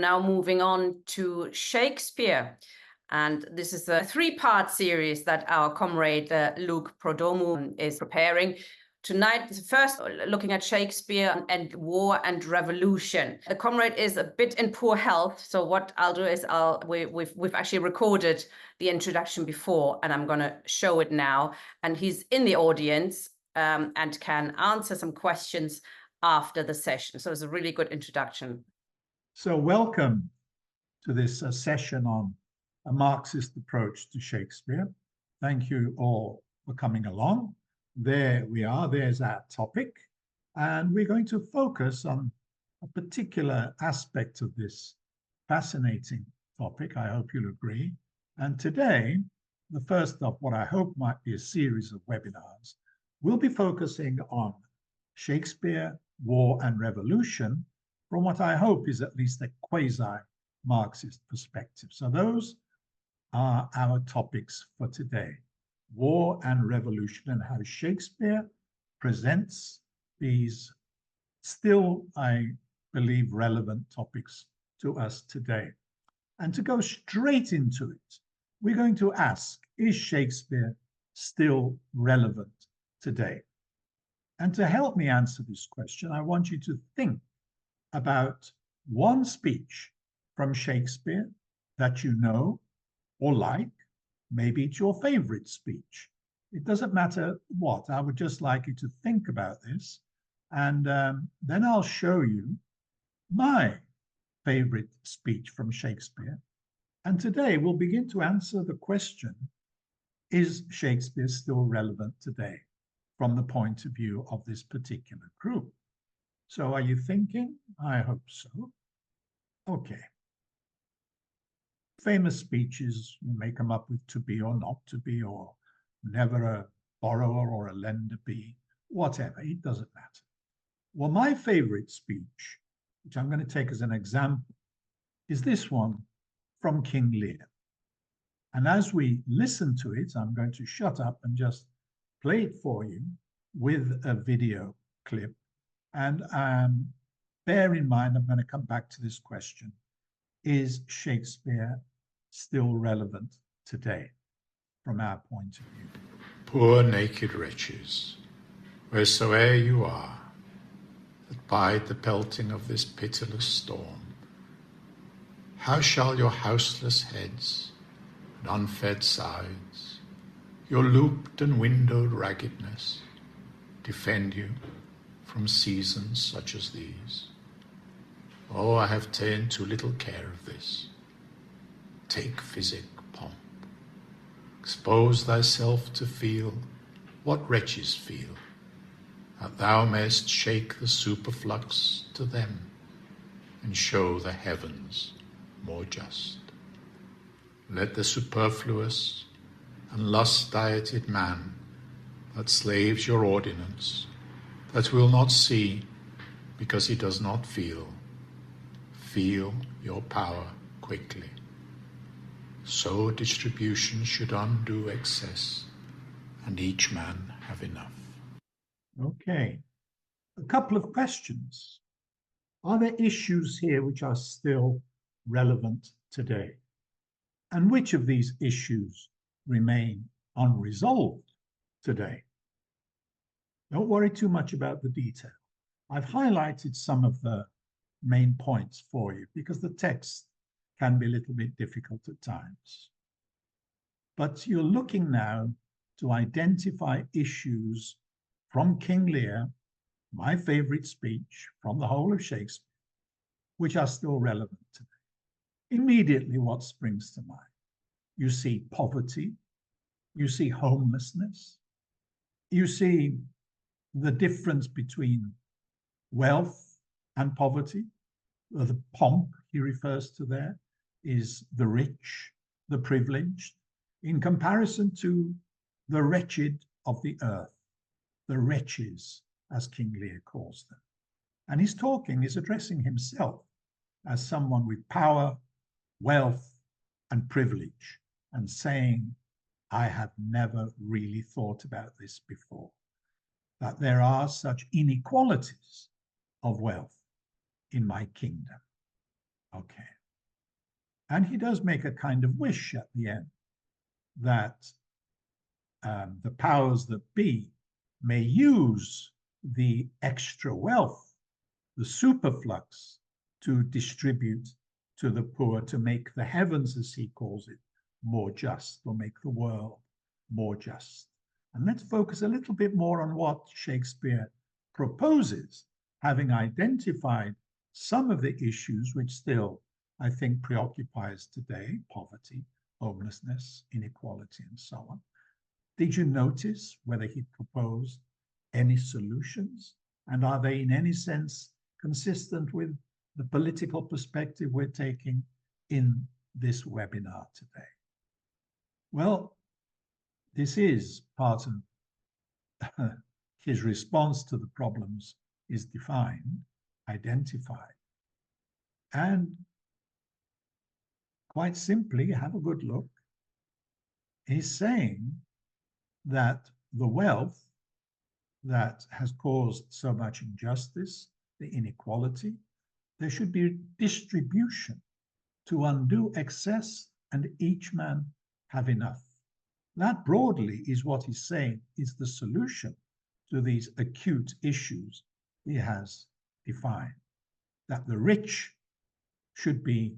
Now moving on to Shakespeare. And this is a three-part series that our comrade Luke Prodromou is preparing. Tonight, first looking at Shakespeare and war and revolution. The comrade is a bit in poor health, so what I'll do is we've actually recorded the introduction before, and I'm going to show it now. And he's in the audience and can answer some questions after the session. So it's a really good introduction. So welcome to this session on a Marxist approach to Shakespeare. Thank you all for coming along. There we are, there's our topic. And we're going to focus on a particular aspect of this fascinating topic, I hope you'll agree. And today, the first of what I hope might be a series of webinars, we'll be focusing on Shakespeare, war and revolution, from what I hope is at least a quasi-Marxist perspective. So those are our topics for today: war and revolution, and how Shakespeare presents these still, I believe, relevant topics to us today. And to go straight into it, we're going to ask, is Shakespeare still relevant today? And to help me answer this question, I want you to think about one speech from Shakespeare that you know or like. Maybe it's your favorite speech. It doesn't matter what. I would just like you to think about this. And then I'll show you my favorite speech from Shakespeare. And today we'll begin to answer the question, is Shakespeare still relevant today from the point of view of this particular group? So are you thinking? I hope so. Okay. Famous speeches, you may come up with to be or not to be, or never a borrower or a lender be, whatever, it doesn't matter. Well, my favorite speech, which I'm going to take as an example, is this one from King Lear. And as we listen to it, I'm going to shut up and just play it for you with a video clip. And bear in mind, I'm going to come back to this question. Is Shakespeare still relevant today from our point of view? Poor naked wretches, wheresoe'er you are, that bide the pelting of this pitiless storm, how shall your houseless heads and unfed sides, your looped and windowed raggedness, defend you from seasons such as these? Oh, I have ta'en too little care of this. Take physic, pomp. Expose thyself to feel what wretches feel, that thou mayst shake the superflux to them, and show the heavens more just. Let the superfluous and lust-dieted man that slaves your ordinance, that will not see because he does not feel your power quickly. So distribution should undo excess, and each man have enough. Okay, a couple of questions. Are there issues here which are still relevant today? And which of these issues remain unresolved today? Don't worry too much about the detail. I've highlighted some of the main points for you because the text can be a little bit difficult at times. But you're looking now to identify issues from King Lear, my favorite speech from the whole of Shakespeare, which are still relevant today. Immediately, what springs to mind? You see poverty, you see homelessness, you see the difference between wealth and poverty. The pomp he refers to there is the rich, the privileged, in comparison to the wretched of the earth, the wretches, as King Lear calls them. And he's addressing himself as someone with power, wealth, and privilege, and saying, I have never really thought about this before, that there are such inequalities of wealth in my kingdom. Okay. And he does make a kind of wish at the end that the powers that be may use the extra wealth, the superflux, to distribute to the poor, to make the heavens, as he calls it, more just, or make the world more just. And let's focus a little bit more on what Shakespeare proposes, having identified some of the issues which still, I think, preoccupy us today: poverty, homelessness, inequality, and so on. Did you notice whether he proposed any solutions? And are they in any sense consistent with the political perspective we're taking in this webinar today? Well, this is part of his response to the problems is defined, identified, and quite simply, have a good look. He's saying that the wealth that has caused so much injustice, the inequality, there should be distribution to undo excess and each man have enough. That broadly is what he's saying is the solution to these acute issues he has defined, that the rich should be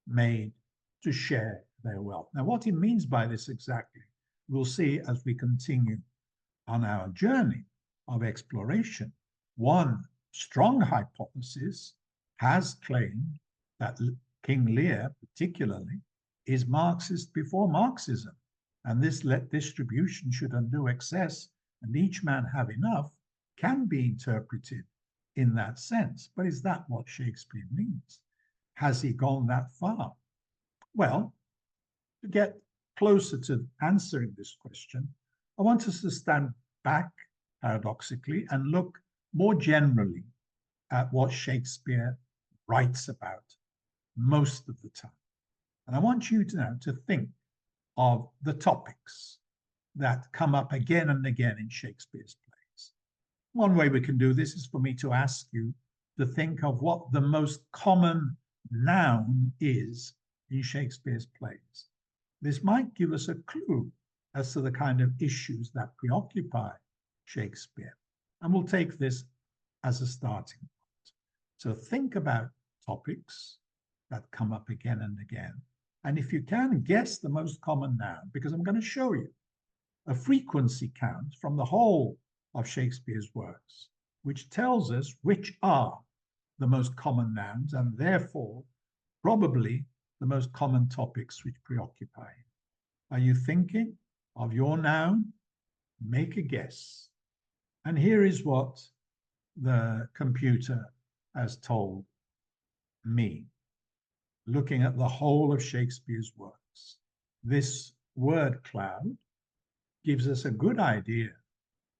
made to share their wealth. Now, what he means by this exactly, we'll see as we continue on our journey of exploration. One strong hypothesis has claimed that King Lear, particularly, is Marxist before Marxism. And this distribution should undo excess and each man have enough can be interpreted in that sense. But is that what Shakespeare means? Has he gone that far? Well, to get closer to answering this question, I want us to stand back, paradoxically, and look more generally at what Shakespeare writes about most of the time. And I want you to now to think of the topics that come up again and again in Shakespeare's plays. One way we can do this is for me to ask you to think of what the most common noun is in Shakespeare's plays. This might give us a clue as to the kind of issues that preoccupy Shakespeare. And we'll take this as a starting point. So think about topics that come up again and again. And if you can, guess the most common noun, because I'm going to show you a frequency count from the whole of Shakespeare's works, which tells us which are the most common nouns and therefore probably the most common topics which preoccupy him. Are you thinking of your noun? Make a guess. And here is what the computer has told me, looking at the whole of Shakespeare's works. This word cloud gives us a good idea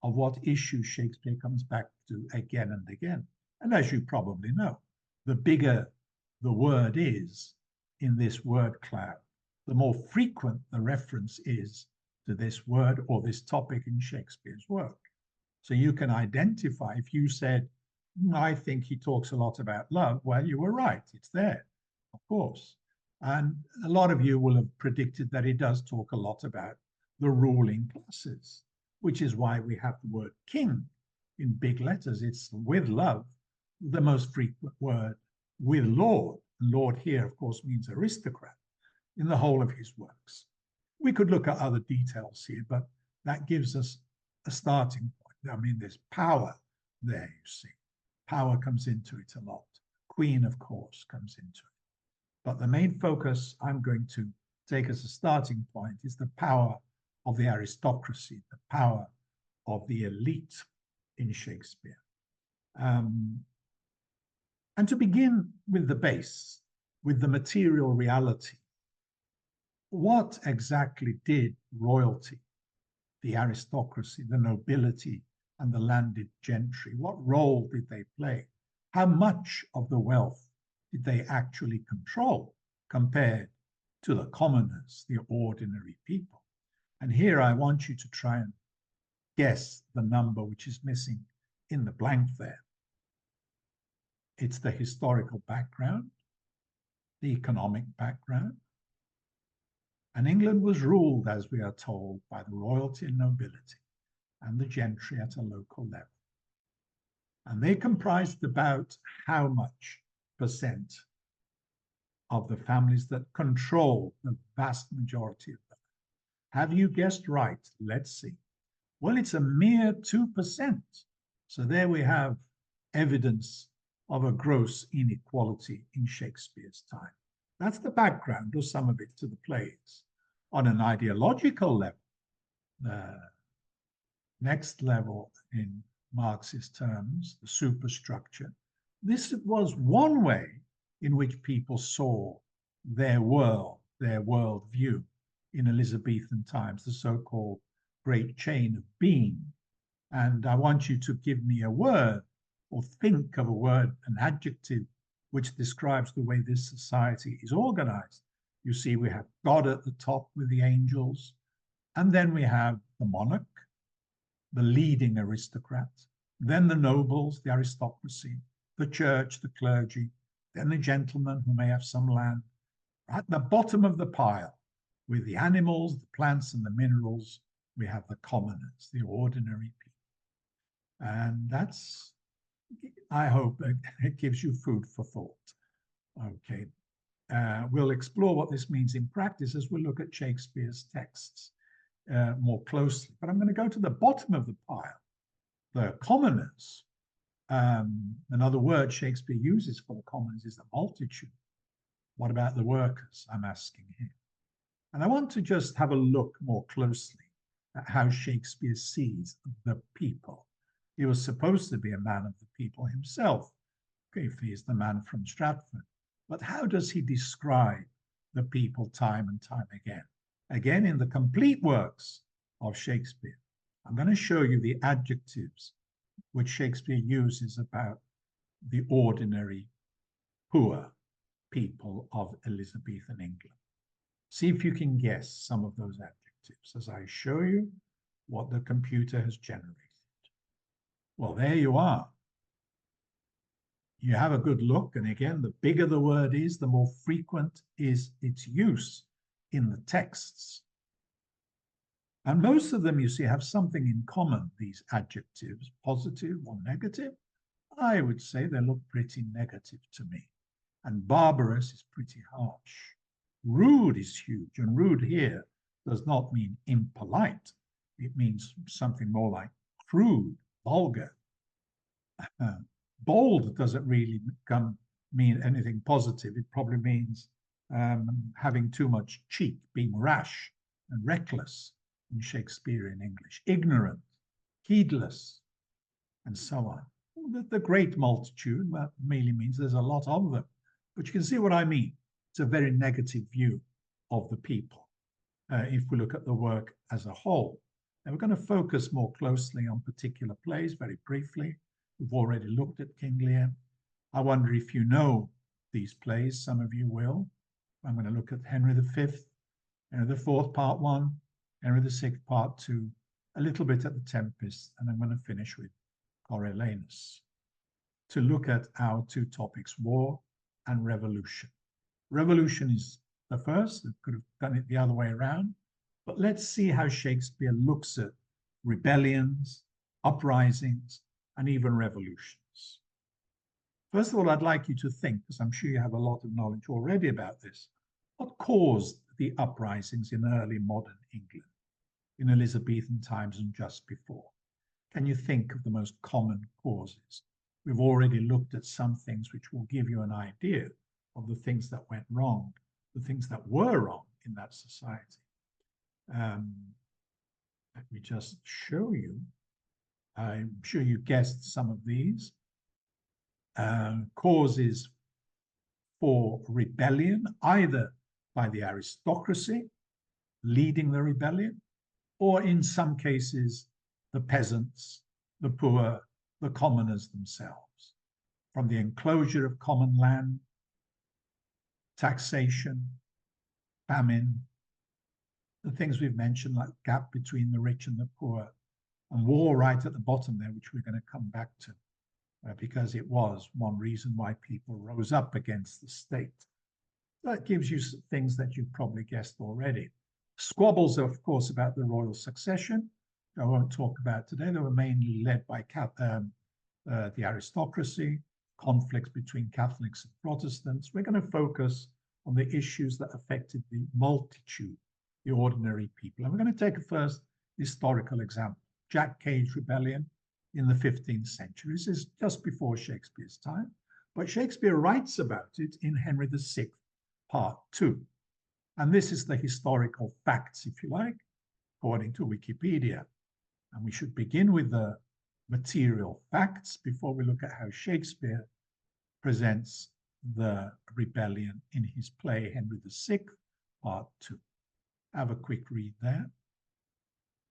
of what issues Shakespeare comes back to again and again. And as you probably know, the bigger the word is in this word cloud, the more frequent the reference is to this word or this topic in Shakespeare's work. So you can identify, if you said, I think he talks a lot about love, well, you were right, it's there, of course. And a lot of you will have predicted that he does talk a lot about the ruling classes, which is why we have the word king in big letters. It's with love, the most frequent word with lord. Lord here, of course, means aristocrat in the whole of his works. We could look at other details here, but that gives us a starting point. I mean, there's power there, you see. Power comes into it a lot. Queen, of course, comes into it. But the main focus I'm going to take as a starting point is the power of the aristocracy, the power of the elite in Shakespeare. And to begin with the base, with the material reality, what exactly did royalty, the aristocracy, the nobility, and the landed gentry, what role did they play? How much of the wealth did they actually control compared to the commoners, the ordinary people? And here I want you to try and guess the number which is missing in the blank there. It's the historical background. the economic background. And England was ruled, as we are told, by the royalty and nobility and the gentry at a local level. And they comprised about how much percent of the families that control the vast majority of them? Have you guessed right? Let's see. Well, it's a mere 2%. So there we have evidence of a gross inequality in Shakespeare's time. That's the background, or some of it, to the plays. On an ideological level, the next level in Marxist terms, the superstructure, this was one way in which people saw their worldview in Elizabethan times, the so-called great chain of being. And I want you to give me a word, or think of a word, an adjective, which describes the way this society is organized. You see, we have God at the top with the angels, and then we have the monarch, the leading aristocrat, then the nobles, the aristocracy, the church, the clergy, then the gentlemen who may have some land. At the bottom of the pile, with the animals, the plants, and the minerals, we have the commoners, the ordinary people. And that's, I hope, it gives you food for thought. Okay. We'll explore what this means in practice as we look at Shakespeare's texts more closely. But I'm going to go to the bottom of the pile, the commoners. Another word Shakespeare uses for the commoners is the multitude. What about the workers, I'm asking here? And I want to just have a look more closely at how Shakespeare sees the people. He was supposed to be a man of the people himself, if he is the man from Stratford. But how does he describe the people time and time again? Again, in the complete works of Shakespeare, I'm going to show you the adjectives which Shakespeare uses about the ordinary, poor people of Elizabethan England. See if you can guess some of those adjectives as I show you what the computer has generated. Well, there you are. You have a good look, and again, the bigger the word is, the more frequent is its use in the texts. And most of them, you see, have something in common, these adjectives, positive or negative. I would say they look pretty negative to me. And barbarous is pretty harsh. Rude is huge, and rude here does not mean impolite. It means something more like crude, vulgar. Bold doesn't really mean anything positive. It probably means having too much cheek, being rash and reckless in Shakespearean English. Ignorant, heedless, and so on. The great multitude, that merely means there's a lot of them. But you can see what I mean. It's a very negative view of the people if we look at the work as a whole. And we're going to focus more closely on particular plays very briefly. We've already looked at King Lear. I wonder if you know these plays. Some of you will. I'm going to look at Henry V, Henry IV, Part 1, Henry VI, Part 2, a little bit at The Tempest, and I'm going to finish with Coriolanus to look at our two topics, war and revolution. Revolution is the first. It could have done it the other way around. But let's see how Shakespeare looks at rebellions, uprisings, and even revolutions. First of all, I'd like you to think, because I'm sure you have a lot of knowledge already about this, what caused the uprisings in early modern England, in Elizabethan times and just before? Can you think of the most common causes? We've already looked at some things which will give you an idea of the things that went wrong, the things that were wrong in that society. Let me just show you. I'm sure you guessed some of these. Causes for rebellion, either by the aristocracy leading the rebellion, or in some cases, the peasants, the poor, the commoners themselves. From the enclosure of common land, taxation, famine, the things we've mentioned, like gap between the rich and the poor, and war right at the bottom there, which we're going to come back to, because it was one reason why people rose up against the state. That gives you things that you've probably guessed already. Squabbles, of course, about the royal succession, I won't talk about today. They were mainly led by the aristocracy, conflicts between Catholics and Protestants. We're going to focus on the issues that affected the multitude, the ordinary people. And we're going to take a first historical example, Jack Cade's rebellion in the 15th century. This is just before Shakespeare's time, but Shakespeare writes about it in Henry VI, Part 2. And this is the historical facts, if you like, according to Wikipedia. And we should begin with the material facts before we look at how Shakespeare presents the rebellion in his play Henry VI, Part 2. Have a quick read there.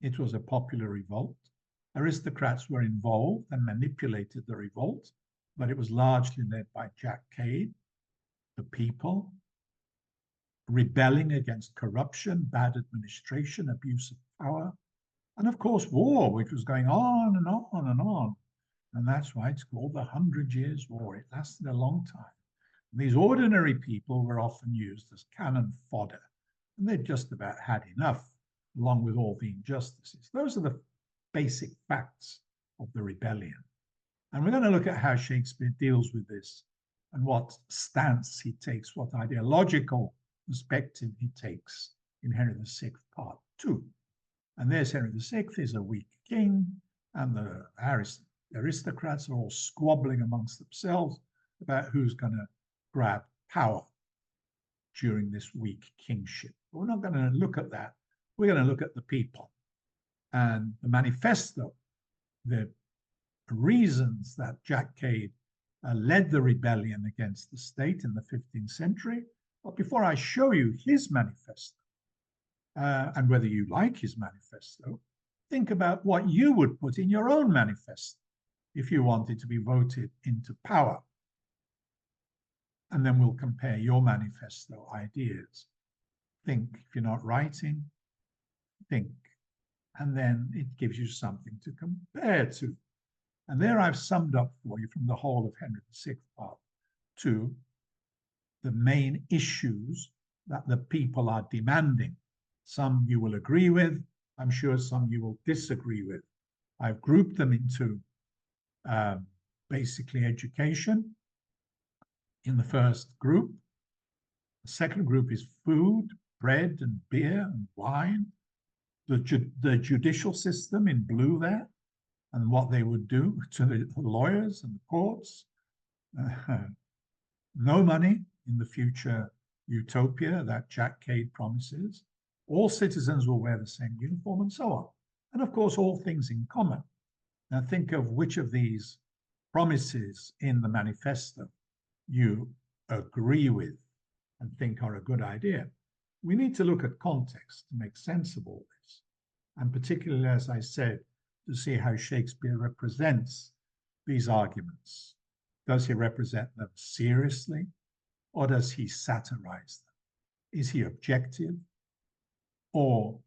It was a popular revolt. Aristocrats were involved and manipulated the revolt, but it was largely led by Jack Cade, the people, rebelling against corruption, bad administration, abuse of power, and of course war, which was going on and on and on. And that's why it's called the 100 Years' War. It lasted a long time. And these ordinary people were often used as cannon fodder, and they'd just about had enough, along with all the injustices. Those are the basic facts of the rebellion. And we're going to look at how Shakespeare deals with this and what stance he takes, what ideological perspective he takes in Henry VI, Part 2. And there's Henry VI, he's a weak king, and the aristocrats are all squabbling amongst themselves about who's going to grab power during this weak kingship. But we're not going to look at that. We're going to look at the people and the manifesto, the reasons that Jack Cade led the rebellion against the state in the 15th century. But before I show you his manifesto, and whether you like his manifesto, think about what you would put in your own manifesto if you wanted to be voted into power. And then we'll compare your manifesto ideas. Think, if you're not writing, think. And then it gives you something to compare to. And there I've summed up for you from the whole of Henry VI, Part 2, the main issues that the people are demanding. Some you will agree with, I'm sure some you will disagree with. I've grouped them into basically education in the first group. The second group is food, bread and beer and wine. The judicial system in blue there, and what they would do to the lawyers and the courts. No money in the future utopia that Jack Cade promises. All citizens will wear the same uniform and so on. And of course, all things in common. Now think of which of these promises in the manifesto you agree with and think are a good idea. We need to look at context to make sense of all this. And particularly, as I said, to see how Shakespeare represents these arguments. Does he represent them seriously, or does he satirize them? Is he objective, or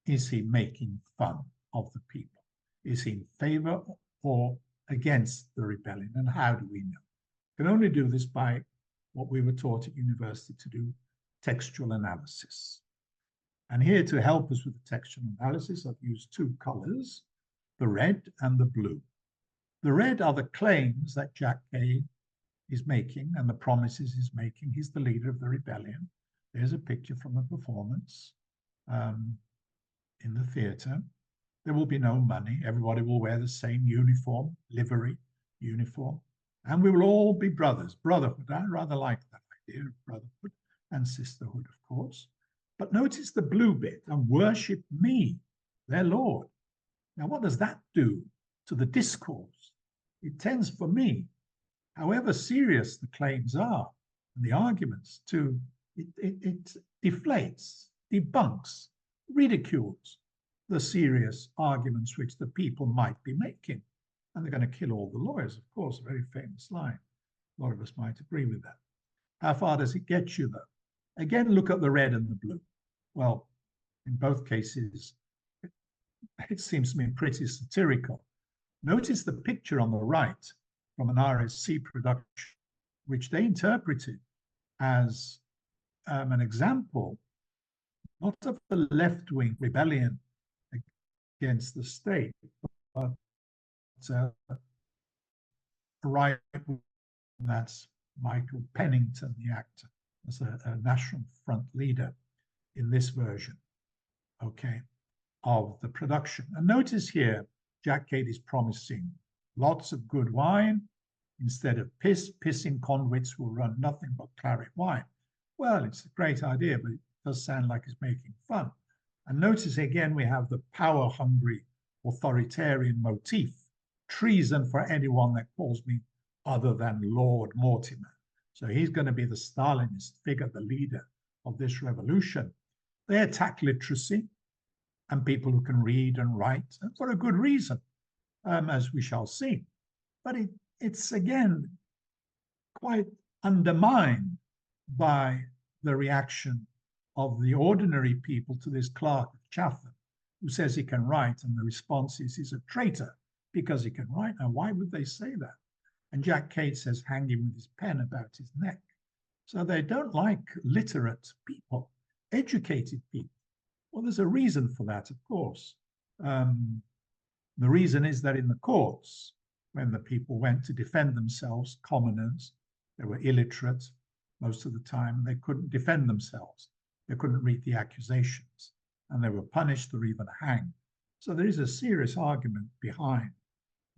is he making fun of the people? Is he in favor or against the rebellion? And how do we know? We can only do this by what we were taught at university to do, textual analysis. And here to help us with the textual analysis, I've used two colors, the red and the blue. The red are the claims that Jack Cade is making and the promises he's making. He's the leader of the rebellion. There's a picture from a performance in the theater. There will be no money. Everybody will wear the same uniform, livery uniform. And we will all be brothers. Brotherhood, I rather like that idea of brotherhood and sisterhood, of course. But notice the blue bit, and worship me, their Lord. Now, what does that do to the discourse? It tends for me, however serious the claims are and the arguments, it deflates, debunks, ridicules the serious arguments which the people might be making. And they're going to kill all the lawyers, of course, a very famous line. A lot of us might agree with that. How far does it get you, though? Again, look at the red and the blue. Well, in both cases, it seems to me pretty satirical. Notice the picture on the right from an RSC production, which they interpreted as an example, not of a left-wing rebellion against the state, but a right, that's Michael Pennington, the actor, as a National Front leader in this version, okay, of the production. And notice here, Jack Cade is promising lots of good wine instead of piss. Pissing convicts will run nothing but claret wine. Well, it's a great idea, but it does sound like it's making fun. And notice again, we have the power-hungry authoritarian motif, treason for anyone that calls me other than Lord Mortimer. So he's going to be the Stalinist figure, the leader of this revolution. They attack literacy and people who can read and write, and for a good reason, as we shall see. But it's again quite undermined by the reaction of the ordinary people to this clerk of Chatham, who says he can write, and the response is he's a traitor because he can write. Now, why would they say that? And Jack Cade says, hang him with his pen about his neck. So they don't like literate people, educated people. Well, there's a reason for that, of course. The reason is that in the courts, when the people went to defend themselves, commoners, they were illiterate most of the time, and they couldn't defend themselves. They couldn't read the accusations, and they were punished or even hanged. So there is a serious argument behind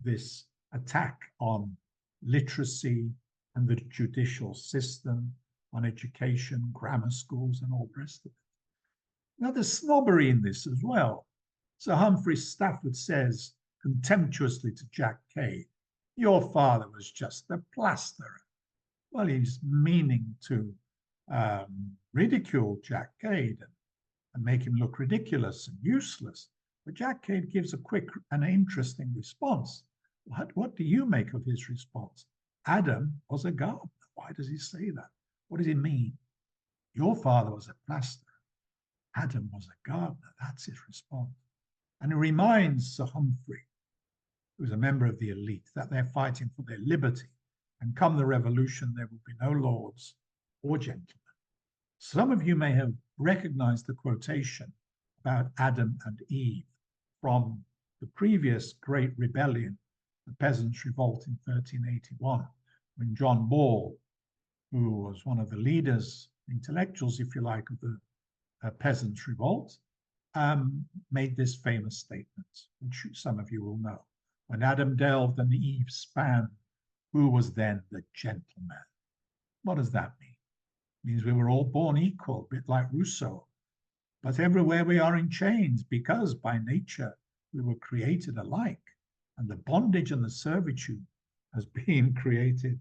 this attack on literacy and the judicial system, on education, grammar schools, and all the rest of it. Now, there's snobbery in this as well. Sir Humphrey Stafford says contemptuously to Jack Cade, your father was just a plasterer. Well, he's meaning to ridicule Jack Cade and make him look ridiculous and useless. But Jack Cade gives a quick and interesting response. What do you make of his response? Adam was a gardener. Why does he say that? What does he mean? Your father was a plasterer. Adam was a gardener. That's his response. And it reminds Sir Humphrey, who's a member of the elite, that they're fighting for their liberty. And come the revolution, there will be no lords or gentlemen. Some of you may have recognized the quotation about Adam and Eve from the previous great rebellion, the Peasants' Revolt in 1381, when John Ball, who was one of the leaders, intellectuals, if you like, of the Peasants' Revolt, made this famous statement, which some of you will know. When Adam delved and Eve span, who was then the gentleman? What does that mean? It means we were all born equal, a bit like Rousseau. But everywhere we are in chains, because by nature we were created alike. And the bondage and the servitude has been created,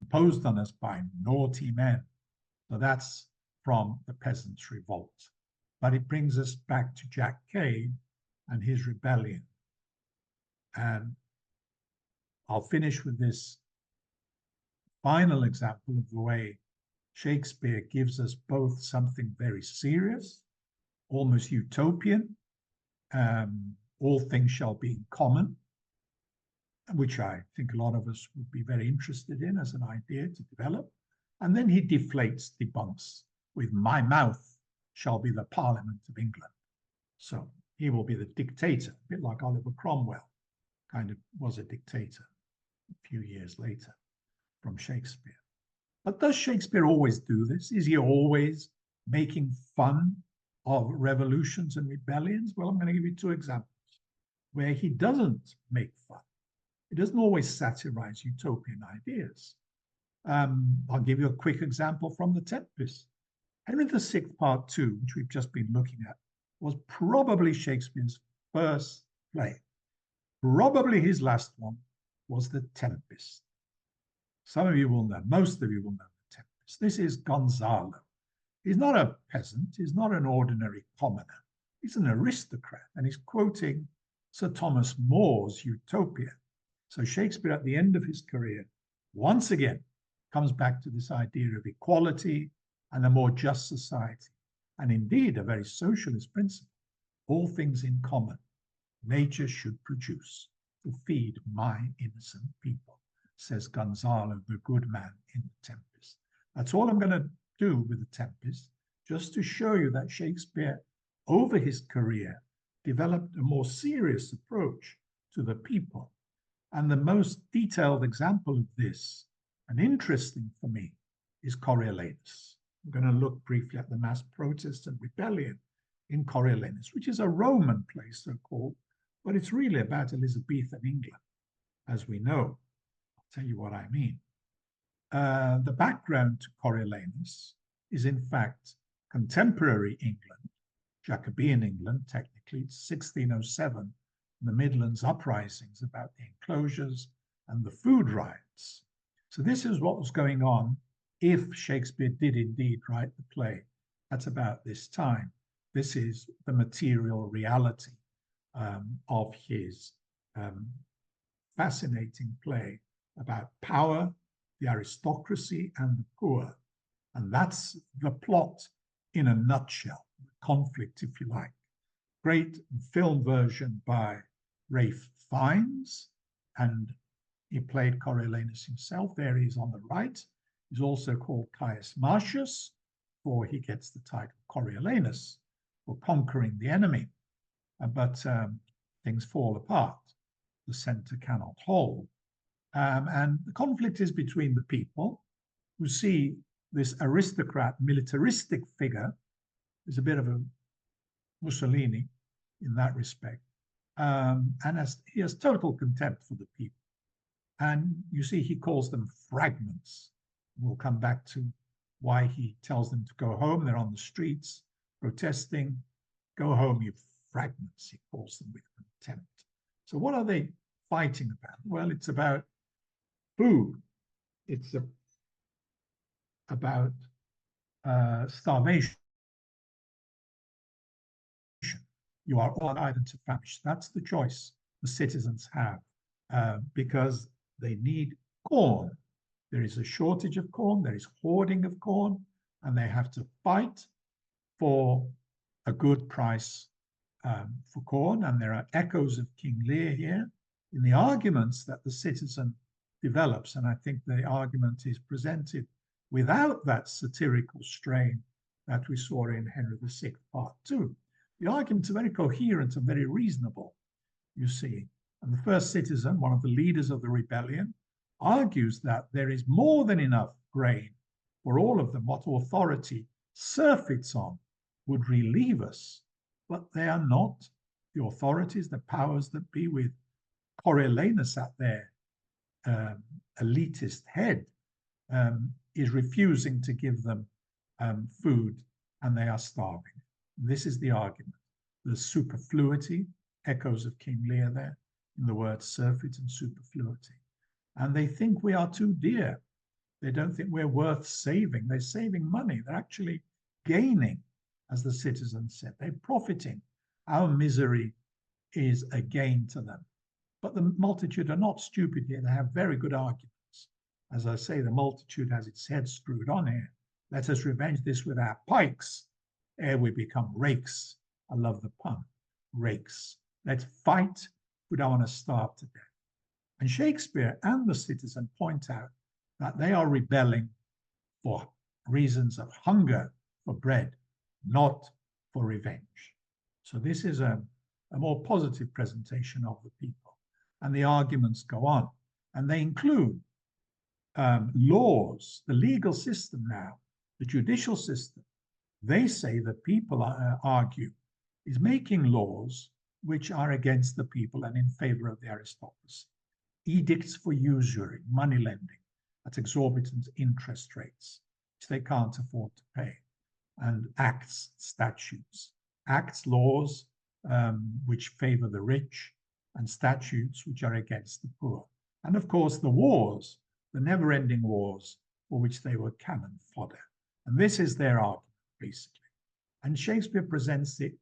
imposed on us by naughty men. So that's from the Peasants' Revolt. But it brings us back to Jack Cade and his rebellion. And I'll finish with this final example of the way Shakespeare gives us both something very serious, almost utopian, all things shall be in common, which I think a lot of us would be very interested in as an idea to develop. And then he deflates, debunks with my mouth shall be the Parliament of England. So he will be the dictator, a bit like Oliver Cromwell kind of was a dictator a few years later from Shakespeare. But does Shakespeare always do this? Is he always making fun of revolutions and rebellions? Well, I'm going to give you two examples where he doesn't make fun. He doesn't always satirize utopian ideas. I'll give you a quick example from The Tempest. Henry VI, Part 2, which we've just been looking at, was probably Shakespeare's first play. Probably his last one was The Tempest. Some of you will know, most of you will know The Tempest. This is Gonzalo. He's not a peasant. He's not an ordinary commoner. He's an aristocrat, and he's quoting Sir Thomas More's Utopia. So Shakespeare, at the end of his career, once again, comes back to this idea of equality and a more just society, and indeed a very socialist principle. All things in common, nature should produce to feed my innocent people, says Gonzalo, the good man in The Tempest. That's all I'm going to do with The Tempest, just to show you that Shakespeare, over his career, developed a more serious approach to the people. And the most detailed example of this, and interesting for me, is Coriolanus. I'm going to look briefly at the mass protest and rebellion in Coriolanus, which is a Roman play, so-called, but it's really about Elizabethan England, as we know. I'll tell you what I mean. The background to Coriolanus is, in fact, contemporary England, Jacobean England, technically. It's 1607, the Midlands uprisings about the enclosures and the food riots. So this is what was going on if Shakespeare did indeed write the play at about this time. This is the material reality of his fascinating play about power, the aristocracy, and the poor. And that's the plot in a nutshell, the conflict, if you like. Great film version by Ralph Fiennes, and he played Coriolanus himself. There he is on the right. He's also called Caius Marcius, for he gets the title Coriolanus for conquering the enemy. But things fall apart. The center cannot hold. And the conflict is between the people, who see this aristocrat, militaristic figure, is a bit of a Mussolini in that respect, and he has total contempt for the people. And you see, he calls them fragments. We'll come back to why he tells them to go home. They're on the streets protesting. Go home, you fragments, he calls them with contempt. So what are they fighting about? Well, it's about food. It's about starvation. You are all either to famish. That's the choice the citizens have, because they need corn. There is a shortage of corn, there is hoarding of corn, and they have to fight for a good price for corn. And there are echoes of King Lear here in the arguments that the citizen develops. And I think the argument is presented without that satirical strain that we saw in Henry VI, Part 2. The arguments are very coherent and very reasonable, you see. And the first citizen, one of the leaders of the rebellion, argues that there is more than enough grain for all of them. What authority surfeits on would relieve us, but they are not. The authorities, the powers that be, with Coriolanus at their elitist head, is refusing to give them food, and they are starving. This is the argument. The superfluity, echoes of King Lear there, in the words surfeit and superfluity. And they think we are too dear. They don't think we're worth saving. They're saving money. They're actually gaining, as the citizens said. They're profiting. Our misery is a gain to them. But the multitude are not stupid here. They have very good arguments. As I say, the multitude has its head screwed on here. Let us revenge this with our pikes, ere we become rakes. I love the pun, rakes. Let's fight. We don't want to starve to death. And Shakespeare and the citizen point out that they are rebelling for reasons of hunger for bread, not for revenge. So this is a more positive presentation of the people. And the arguments go on. And they include laws, the legal system now, the judicial system. They say that people argue is making laws which are against the people and in favor of the aristocracy. Edicts for usury, money lending at exorbitant interest rates, which they can't afford to pay. And acts, statutes, acts, laws which favor the rich, and statutes which are against the poor. And of course, the wars, the never-ending wars for which they were cannon fodder. And this is their argument, basically. And Shakespeare presents it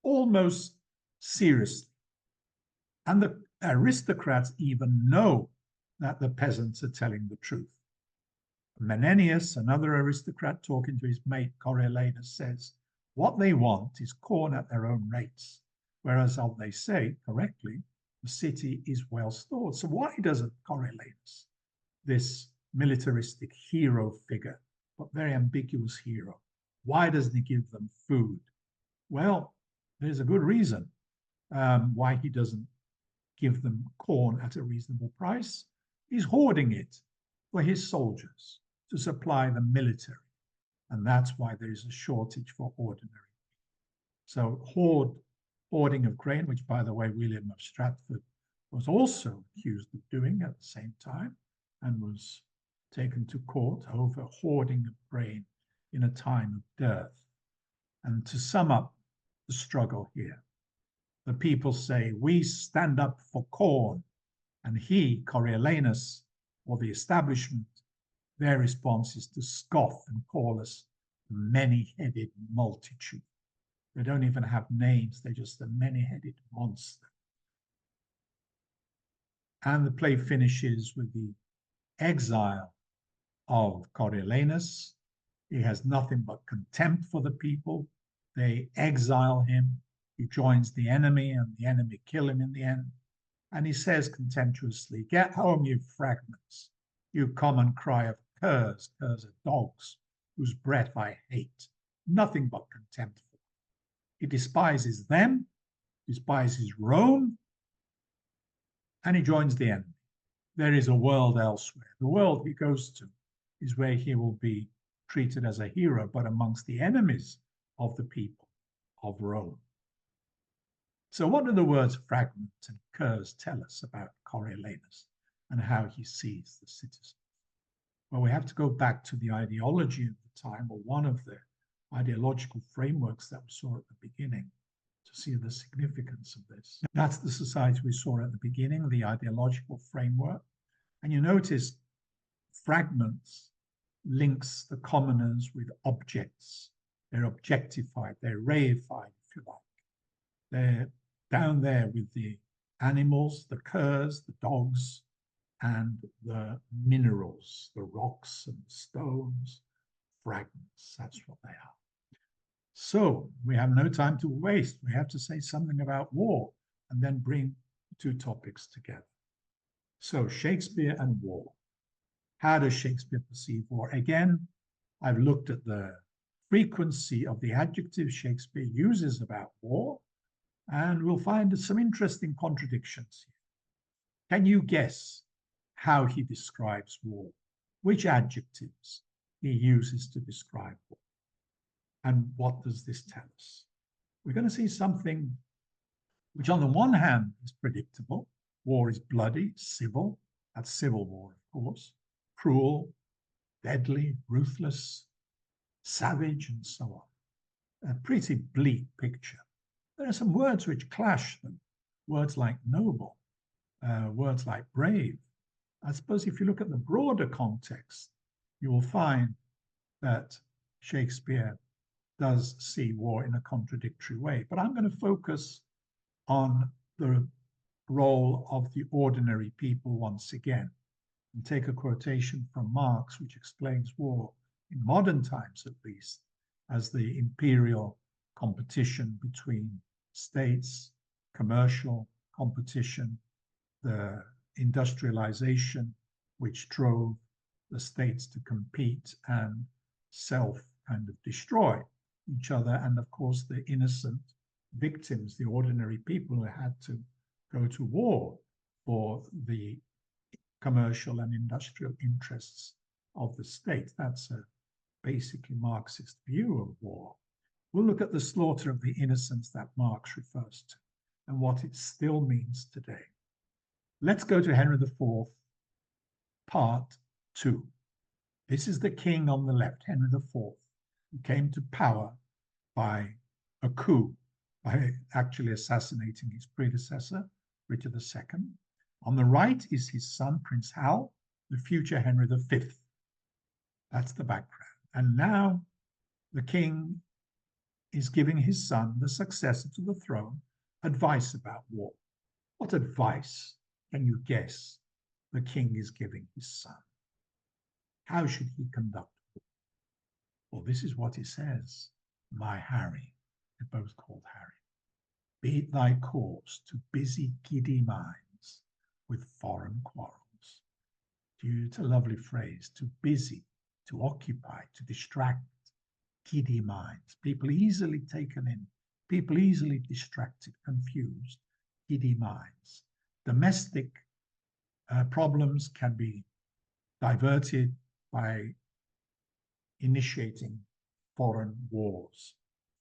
almost seriously. And the aristocrats even know that the peasants are telling the truth. Menenius, another aristocrat, talking to his mate Coriolanus, says what they want is corn at their own rates, whereas, as they say correctly, the city is well stored. So why doesn't Coriolanus, this militaristic hero figure, but very ambiguous hero. Why doesn't he give them food? Well, there's a good reason why he doesn't give them corn at a reasonable price. He's hoarding it for his soldiers to supply the military. And that's why there is a shortage for ordinary. So hoarding of grain, which, by the way, William of Stratford was also accused of doing at the same time and was taken to court over hoarding of grain in a time of dearth. And to sum up the struggle here, the people say, we stand up for corn. And he, Coriolanus, or the establishment, their response is to scoff and call us the many-headed multitude. They don't even have names, they're just the many-headed monster. And the play finishes with the exile of Coriolanus. He has nothing but contempt for the people. They exile him. He joins the enemy, and the enemy kill him in the end. And he says contemptuously, get home, you fragments, you common cry of curs. Curs are dogs, whose breath I hate. Nothing but contempt for them. He despises them, despises Rome, and he joins the enemy. There is a world elsewhere. The world he goes to is where he will be treated as a hero, but amongst the enemies of the people of Rome. So what do the words fragment and curs tell us about Coriolanus and how he sees the citizens? Well, we have to go back to the ideology of the time, or one of the ideological frameworks that we saw at the beginning, to see the significance of this. That's the society we saw at the beginning, the ideological framework. And you notice fragments links the commoners with objects. They're objectified, they're reified, if you like. They're down there with the animals, the curs, the dogs, and the minerals, the rocks and stones, fragments. That's what they are. So we have no time to waste. We have to say something about war and then bring two topics together. So Shakespeare and war. How does Shakespeare perceive war? Again, I've looked at the frequency of the adjectives Shakespeare uses about war, and we'll find some interesting contradictions here. Can you guess how he describes war? Which adjectives he uses to describe war? And what does this tell us? We're going to see something which on the one hand is predictable. War is bloody, civil. That's civil war, of course. Cruel, deadly, ruthless, savage, and so on. A pretty bleak picture. There are some words which clash them. Words like noble, words like brave. I suppose if you look at the broader context, you will find that Shakespeare does see war in a contradictory way. But I'm going to focus on the role of the ordinary people once again, and take a quotation from Marx, which explains war, in modern times at least, as the imperial competition between states, commercial competition, the industrialization which drove the states to compete and self kind of destroy each other, and of course the innocent victims, the ordinary people who had to go to war for the commercial and industrial interests of the state. That's a basically Marxist view of war. We'll look at the slaughter of the innocents that Marx refers to and what it still means today. Let's go to Henry IV, part 2. This is the king on the left, Henry IV, who came to power by a coup, by actually assassinating his predecessor, Richard II. On the right is his son, Prince Hal, the future Henry V. That's the background. And now the king is giving his son, the successor to the throne, advice about war. What advice can you guess the king is giving his son? How should he conduct war? Well, this is what he says. My Harry, they're both called Harry, beat thy course to busy giddy minds with foreign quarrels. It's a lovely phrase, to busy to occupy, to distract, giddy minds, people easily taken in, people easily distracted, confused, giddy minds. Domestic problems can be diverted by initiating foreign wars,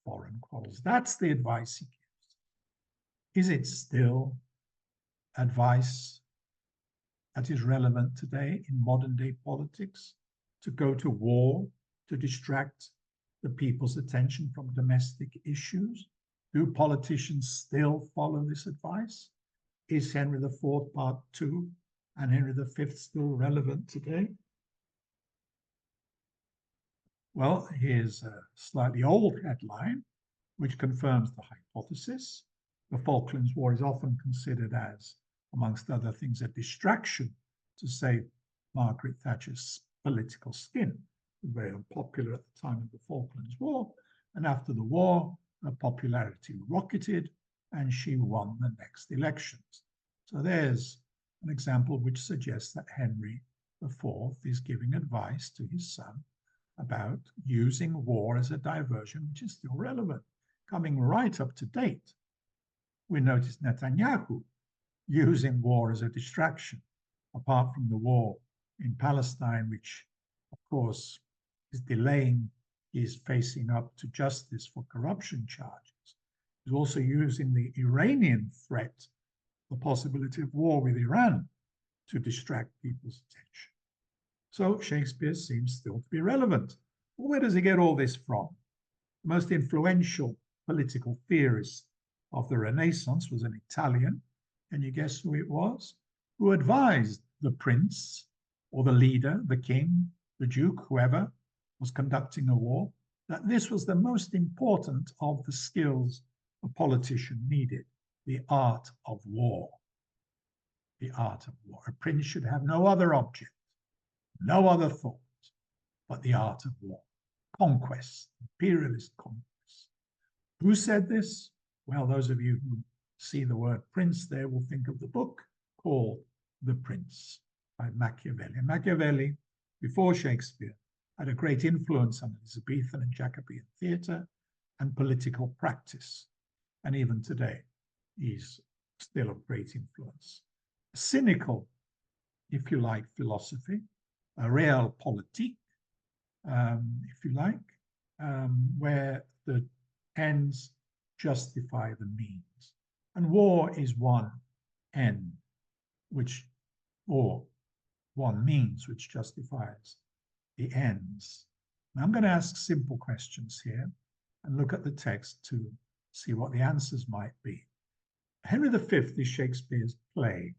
foreign quarrels. That's the advice he gives. Is it still advice that is relevant today in modern day politics, to go to war, to distract the people's attention from domestic issues? Do politicians still follow this advice? Is Henry IV Part 2 and Henry V still relevant today? Well, here's a slightly old headline, which confirms the hypothesis. The Falklands War is often considered as, amongst other things, a distraction to save Margaret Thatcher's political skin. It was very unpopular at the time of the Falklands War, and after the war, her popularity rocketed, and she won the next elections. So there's an example which suggests that Henry IV is giving advice to his son about using war as a diversion, which is still relevant, coming right up to date. We notice Netanyahu using war as a distraction, apart from the war in Palestine, which, of course, is delaying his facing up to justice for corruption charges. He's also using the Iranian threat, the possibility of war with Iran, to distract people's attention. So Shakespeare seems still to be relevant. Well, where does he get all this from? The most influential political theorist of the Renaissance was an Italian. Can you guess who it was? Who advised the prince or the leader, the king, the duke, whoever was conducting a war, that this was the most important of the skills a politician needed, the art of war. The art of war. A prince should have no other object, no other thought, but the art of war. Conquest, imperialist conquest. Who said this? Well, those of you who see the word prince there will think of the book called The Prince by Machiavelli. And Machiavelli, before Shakespeare, had a great influence on Elizabethan and Jacobean theatre and political practice. And even today, he's still of great influence. Cynical, if you like, philosophy, a realpolitik, if you like, where the ends justify the means. And war is one end, or one means which justifies the ends. Now I'm going to ask simple questions here and look at the text to see what the answers might be. Henry V is Shakespeare's play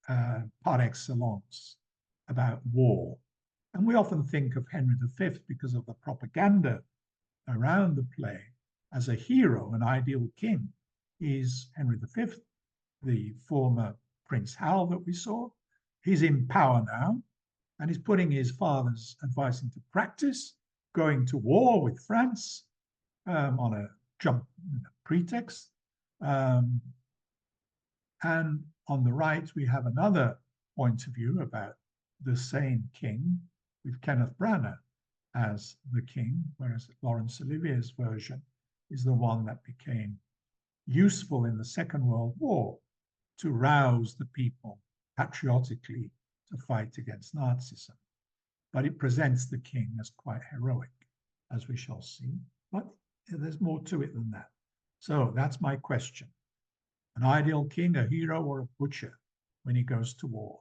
par excellence about war. And we often think of Henry V because of the propaganda around the play as a hero, an ideal king. Is Henry V, the former Prince Hal that we saw. He's in power now, and he's putting his father's advice into practice, going to war with France on a jump pretext. And on the right, we have another point of view about the same king with Kenneth Branagh as the king, whereas Laurence Olivier's version is the one that became useful in the Second World War to rouse the people patriotically to fight against Nazism. But it presents the king as quite heroic, as we shall see. But there's more to it than that. So that's my question. An ideal king, a hero, or a butcher when he goes to war?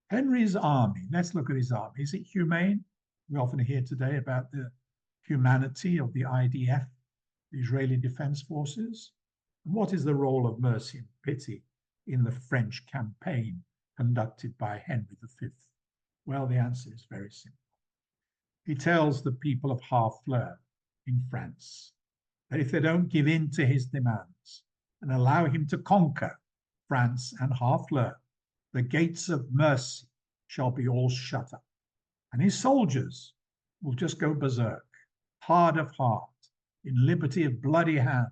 Henry's army, let's look at his army. Is it humane? We often hear today about the humanity of the IDF, the Israeli Defense Forces. And what is the role of mercy and pity in the French campaign conducted by Henry V? Well, the answer is very simple. He tells the people of Harfleur in France that if they don't give in to his demands and allow him to conquer France and Harfleur, the gates of mercy shall be all shut up. And his soldiers will just go berserk, hard of heart, in liberty of bloody hand.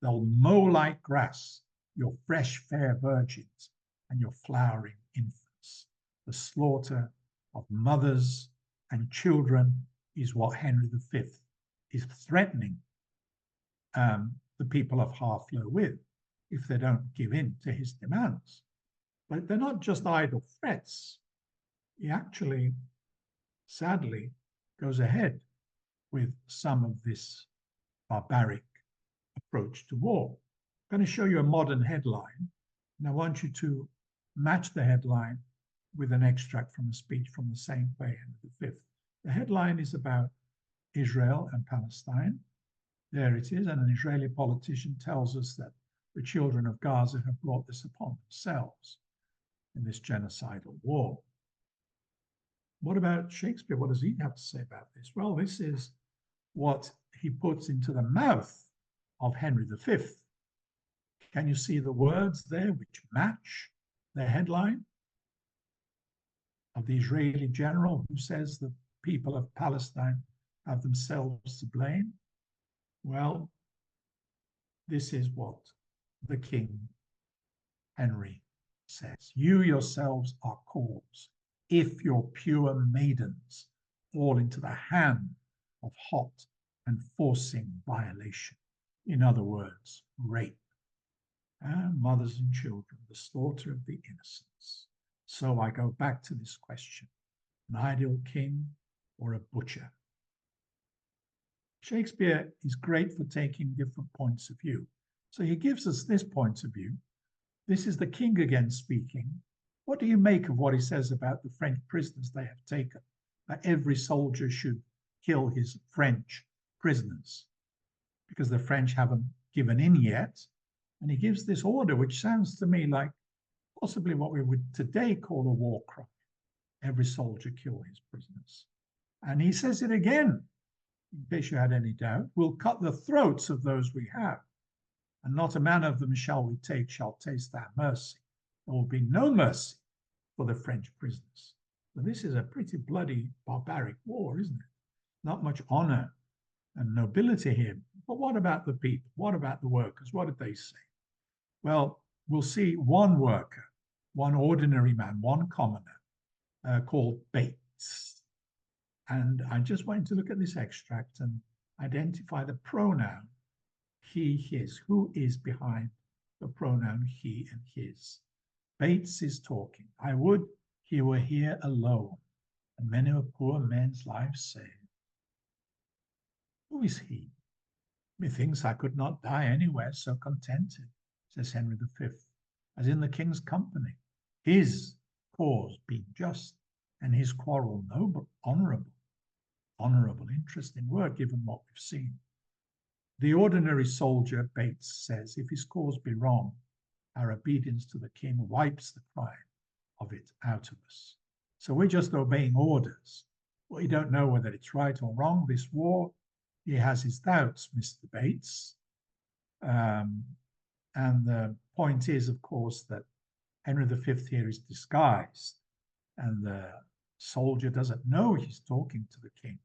They'll mow like grass your fresh, fair virgins and your flowering infants. The slaughter of mothers and children is what Henry V is threatening the people of Harfleur with if they don't give in to his demands. But they're not just idle threats. He actually, sadly, goes ahead with some of this barbaric approach to war. I'm going to show you a modern headline, and I want you to match the headline with an extract from a speech from the same day, Henry V. The headline is about Israel and Palestine. There it is, and an Israeli politician tells us that the children of Gaza have brought this upon themselves in this genocidal war. What about Shakespeare? What does he have to say about this? Well, this is what he puts into the mouth of Henry V. Can you see the words there which match the headline of the Israeli general who says the people of Palestine have themselves to blame? Well, this is what the King Henry says. You yourselves are cause, if your pure maidens fall into the hand of hot and forcing violation. In other words, rape. Mothers and children, the slaughter of the innocents. So I go back to this question, an ideal king or a butcher? Shakespeare is great for taking different points of view. So he gives us this point of view. This is the king again speaking. What do you make of what he says about the French prisoners they have taken? That every soldier should kill his French prisoners because the French haven't given in yet. And he gives this order, which sounds to me like possibly what we would today call a war cry. Every soldier kill his prisoners. And he says it again, in case you had any doubt. We'll cut the throats of those we have, and not a man of them shall we take, shall taste our mercy. There will be no mercy for the French prisoners. So this is a pretty bloody, barbaric war, isn't it? Not much honor and nobility here. But what about the people? What about the workers? What did they say? Well, we'll see one worker, one ordinary man, one commoner, called Bates. And I just want to look at this extract and identify the pronoun he, his. Who is behind the pronoun he and his? Bates is talking. I would he were here alone, and many a poor man's life saved. Who is he? Methinks I could not die anywhere so contented, says Henry V, as in the king's company, his cause being just, and his quarrel noble, honorable. Honorable, interesting word given what we've seen. The ordinary soldier, Bates says, if his cause be wrong, our obedience to the king wipes the crime of it out of us. So we're just obeying orders. We don't know whether it's right or wrong, this war. He has his doubts, Mr. Bates. And the point is, of course, that Henry V here is disguised, and the soldier doesn't know he's talking to the king.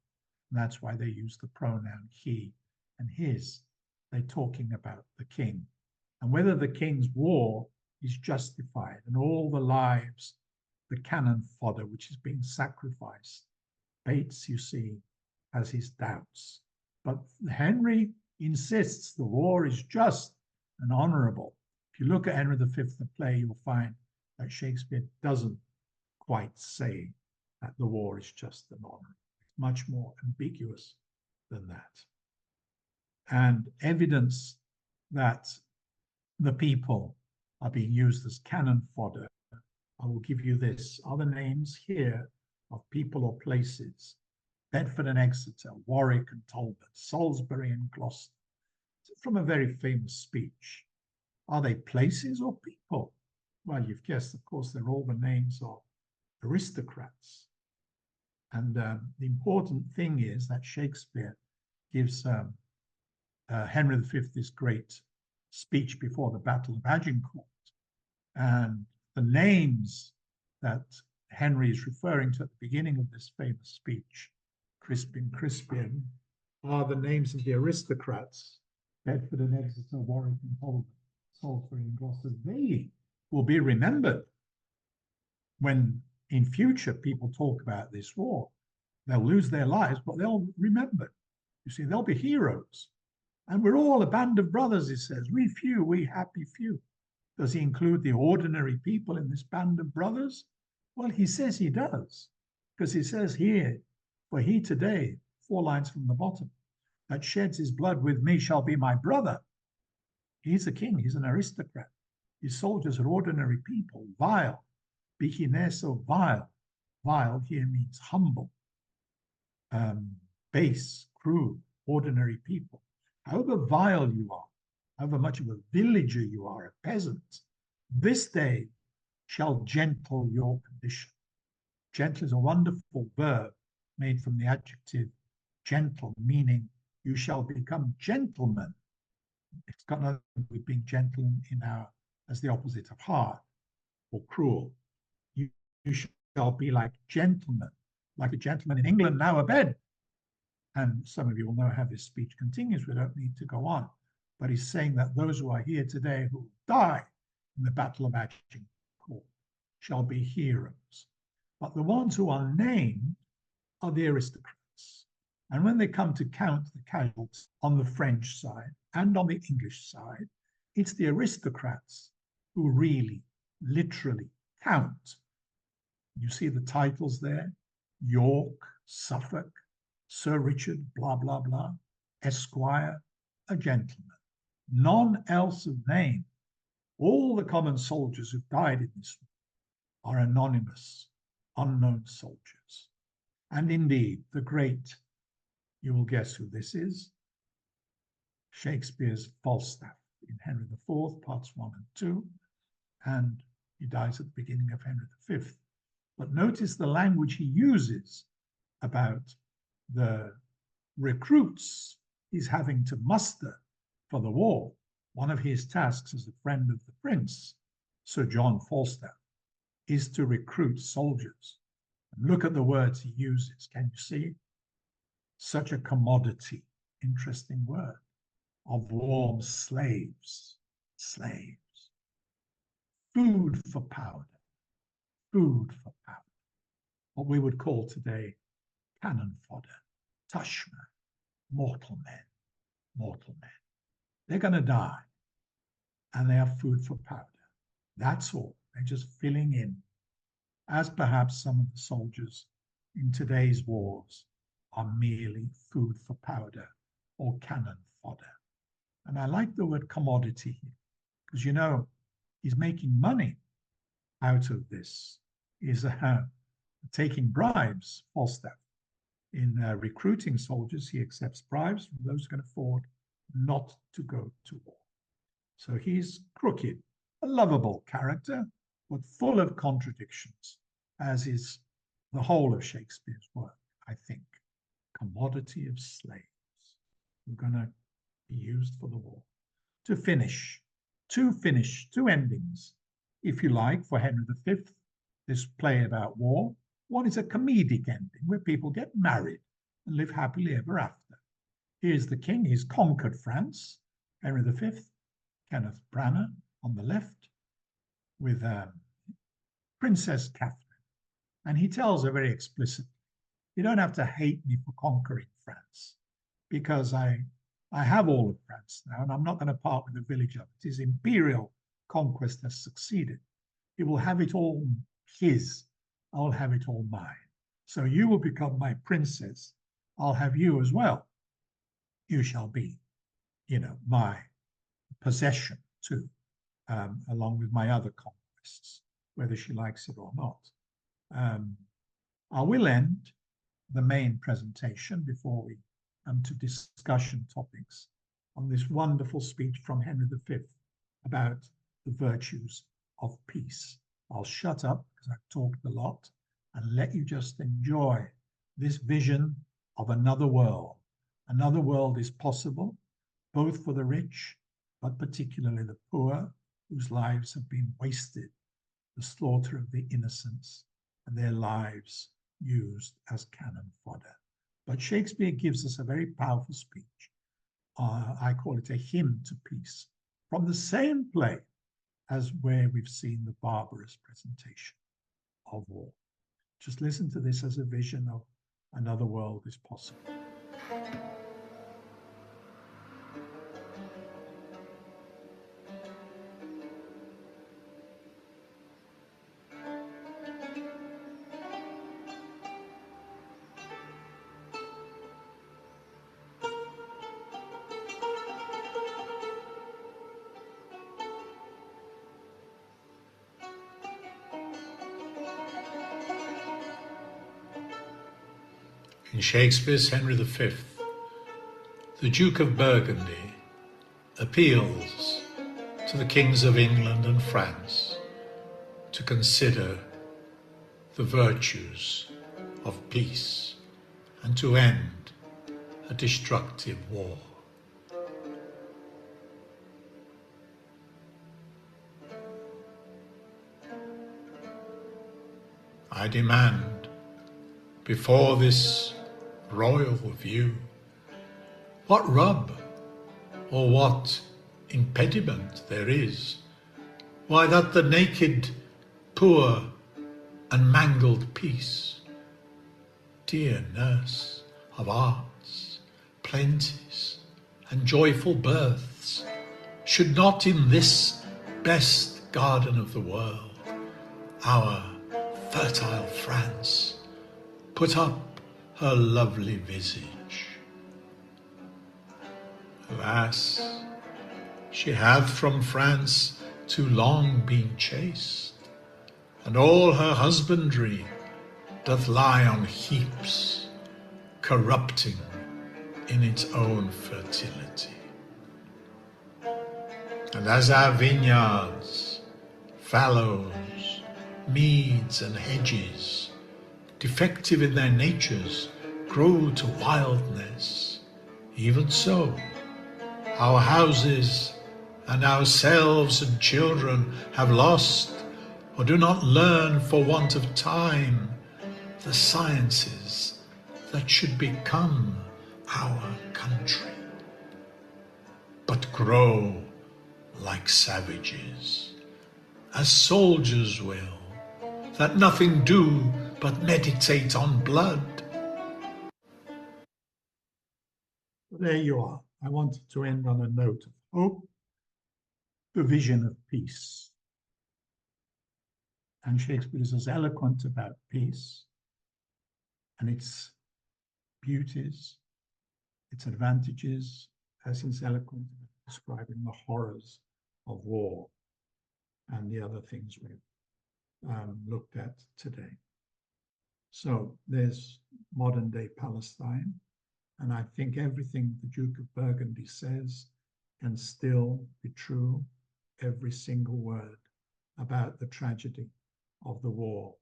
And that's why they use the pronoun he and his. They're talking about the king. And whether the king's war is justified and all the lives, the cannon fodder which is being sacrificed. Bates, you see, has his doubts. But Henry insists the war is just and honorable. If you look at Henry V, the play, you'll find that Shakespeare doesn't quite say that the war is just and honorable. It's much more ambiguous than that. And evidence that the people are being used as cannon fodder, I will give you this. Other names here of people or places: Bedford and Exeter, Warwick and Talbot, Salisbury and Gloucester. From a very famous speech. Are they places or people? Well, you've guessed, of course, they're all the names of aristocrats. And the important thing is that Shakespeare gives Henry V this great speech before the Battle of Agincourt. And the names that Henry is referring to at the beginning of this famous speech, Crispian, are the names of the aristocrats: Bedford and Exeter, Warwick and Talbot, Salisbury and Gloucester. They will be remembered when in future people talk about this war. They'll lose their lives, but they'll remember. You see, they'll be heroes. And we're all a band of brothers, he says. We few, we happy few. Does he include the ordinary people in this band of brothers? Well, he says he does, because he says here, for he today, 4 lines from the bottom, that sheds his blood with me shall be my brother. He's a king, he's an aristocrat. His soldiers are ordinary people, vile. Bichineso, vile. Vile here means humble, base, crude, ordinary people. However vile you are, however much of a villager you are, a peasant, this day shall gentle your condition. Gentle is a wonderful verb made from the adjective gentle, meaning you shall become gentlemen. It's got nothing to do with being gentle as the opposite of hard or cruel. You shall be like gentlemen, like a gentleman in England now abed. And some of you will know how this speech continues. We don't need to go on. But he's saying that those who are here today who die in the Battle of Agincourt shall be heroes. But the ones who are named are the aristocrats. And when they come to count the casualties on the French side and on the English side, it's the aristocrats who really, literally count. You see the titles there: York, Suffolk, Sir Richard, blah, blah, blah, Esquire, a gentleman. None else of name. All the common soldiers who died in this war are anonymous, unknown soldiers. And indeed, the great, you will guess who this is, Shakespeare's Falstaff in Henry IV, parts 1 and 2, and he dies at the beginning of Henry V. But notice the language he uses about the recruits he's having to muster for the war. One of his tasks as a friend of the prince, Sir John Falstaff, is to recruit soldiers. And look at the words he uses. Can you see? Such a commodity, interesting word, of warm slaves, slaves. Food for powder, food for powder. What we would call today cannon fodder, tushma, mortal men, mortal men. They're going to die, and they have food for powder. That's all. They're just filling in, as perhaps some of the soldiers in today's wars are merely food for powder or cannon fodder. And I like the word commodity here, because, you know, he's making money out of this. He's taking bribes, Falstaff. In recruiting soldiers, he accepts bribes from those who can afford not to go to war. So he's crooked, a lovable character, but full of contradictions, as is the whole of Shakespeare's work, I think. Commodity of slaves who are going to be used for the war. To finish, two endings, if you like, for Henry V, this play about war. One is a comedic ending where people get married and live happily ever after. Here's the king. He's conquered France, Henry V, Kenneth Branagh on the left, with Princess Catherine. And he tells her very explicitly, you don't have to hate me for conquering France, because I have all of France now, and I'm not going to part with a village of it. His imperial conquest has succeeded. He will have it all his. I'll have it all mine. So you will become my princess. I'll have you as well. You shall be, you know, my possession too, along with my other conquests, whether she likes it or not. I will end the main presentation before we come to discussion topics on this wonderful speech from Henry V about the virtues of peace. I'll shut up because I've talked a lot and let you just enjoy this vision of another world. Another world is possible, both for the rich, but particularly the poor, whose lives have been wasted, the slaughter of the innocents, and their lives used as cannon fodder. But Shakespeare gives us a very powerful speech. I call it a hymn to peace, from the same play as where we've seen the barbarous presentation of war. Just listen to this as a vision another world is possible. In Shakespeare's Henry V, the Duke of Burgundy appeals to the kings of England and France to consider the virtues of peace and to end a destructive war. I demand, before this royal view, what rub or what impediment there is, why that the naked, poor, and mangled peace, dear nurse of arts, plenties, and joyful births, should not in this best garden of the world, our fertile France, put up her lovely visage. Alas, she hath from France too long been chased, and all her husbandry doth lie on heaps, corrupting in its own fertility. And as our vineyards, fallows, meads, and hedges, defective in their natures, grow to wildness, even so our houses and ourselves and children have lost, or do not learn for want of time, the sciences that should become our country, but grow like savages, as soldiers will, that nothing do but meditate on blood. There you are. I wanted to end on a note of hope, the vision of peace. And Shakespeare is as eloquent about peace and its beauties, its advantages, as he's eloquent about describing the horrors of war and the other things we've looked at today. So there's modern day Palestine, and I think everything the Duke of Burgundy says can still be true, every single word about the tragedy of the war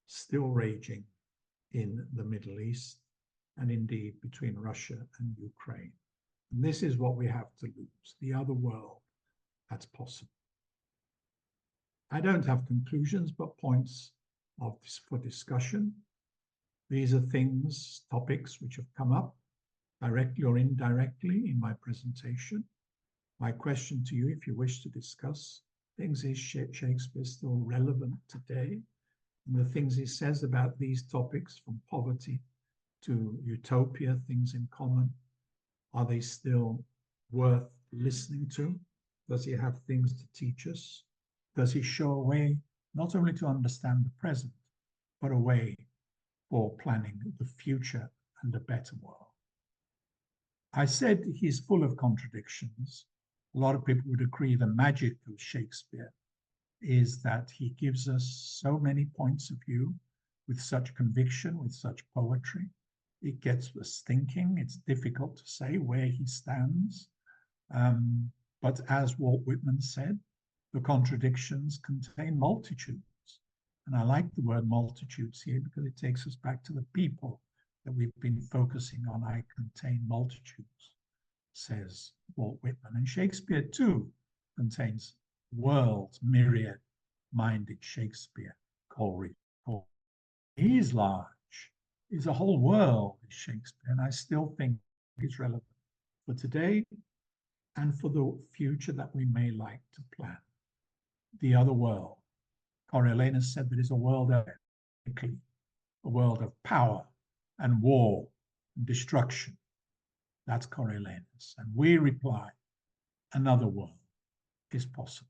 still raging in the Middle East and indeed between Russia and Ukraine. And this is what we have to lose, the other world that's possible. I don't have conclusions, but points for discussion. These are things, topics which have come up directly or indirectly in my presentation. My question to you, if you wish to discuss things, is Shakespeare still relevant today? And the things he says about these topics, from poverty to utopia, things in common, are they still worth listening to? Does he have things to teach us? Does he show a way not only to understand the present, but a way for planning the future and a better world? I said he's full of contradictions. A lot of people would agree the magic of Shakespeare is that he gives us so many points of view with such conviction, with such poetry. It gets us thinking. It's difficult to say where he stands. But as Walt Whitman said, the contradictions contain multitudes. And I like the word multitudes here because it takes us back to the people that we've been focusing on. I contain multitudes, says Walt Whitman. And Shakespeare too contains worlds, myriad-minded Shakespeare, Coleridge. He is large. He's a whole world, is Shakespeare, and I still think it's relevant for today and for the future that we may like to plan. The other world. Coriolanus said that it's a world of power and war and destruction. That's Coriolanus. And we reply, another world is possible.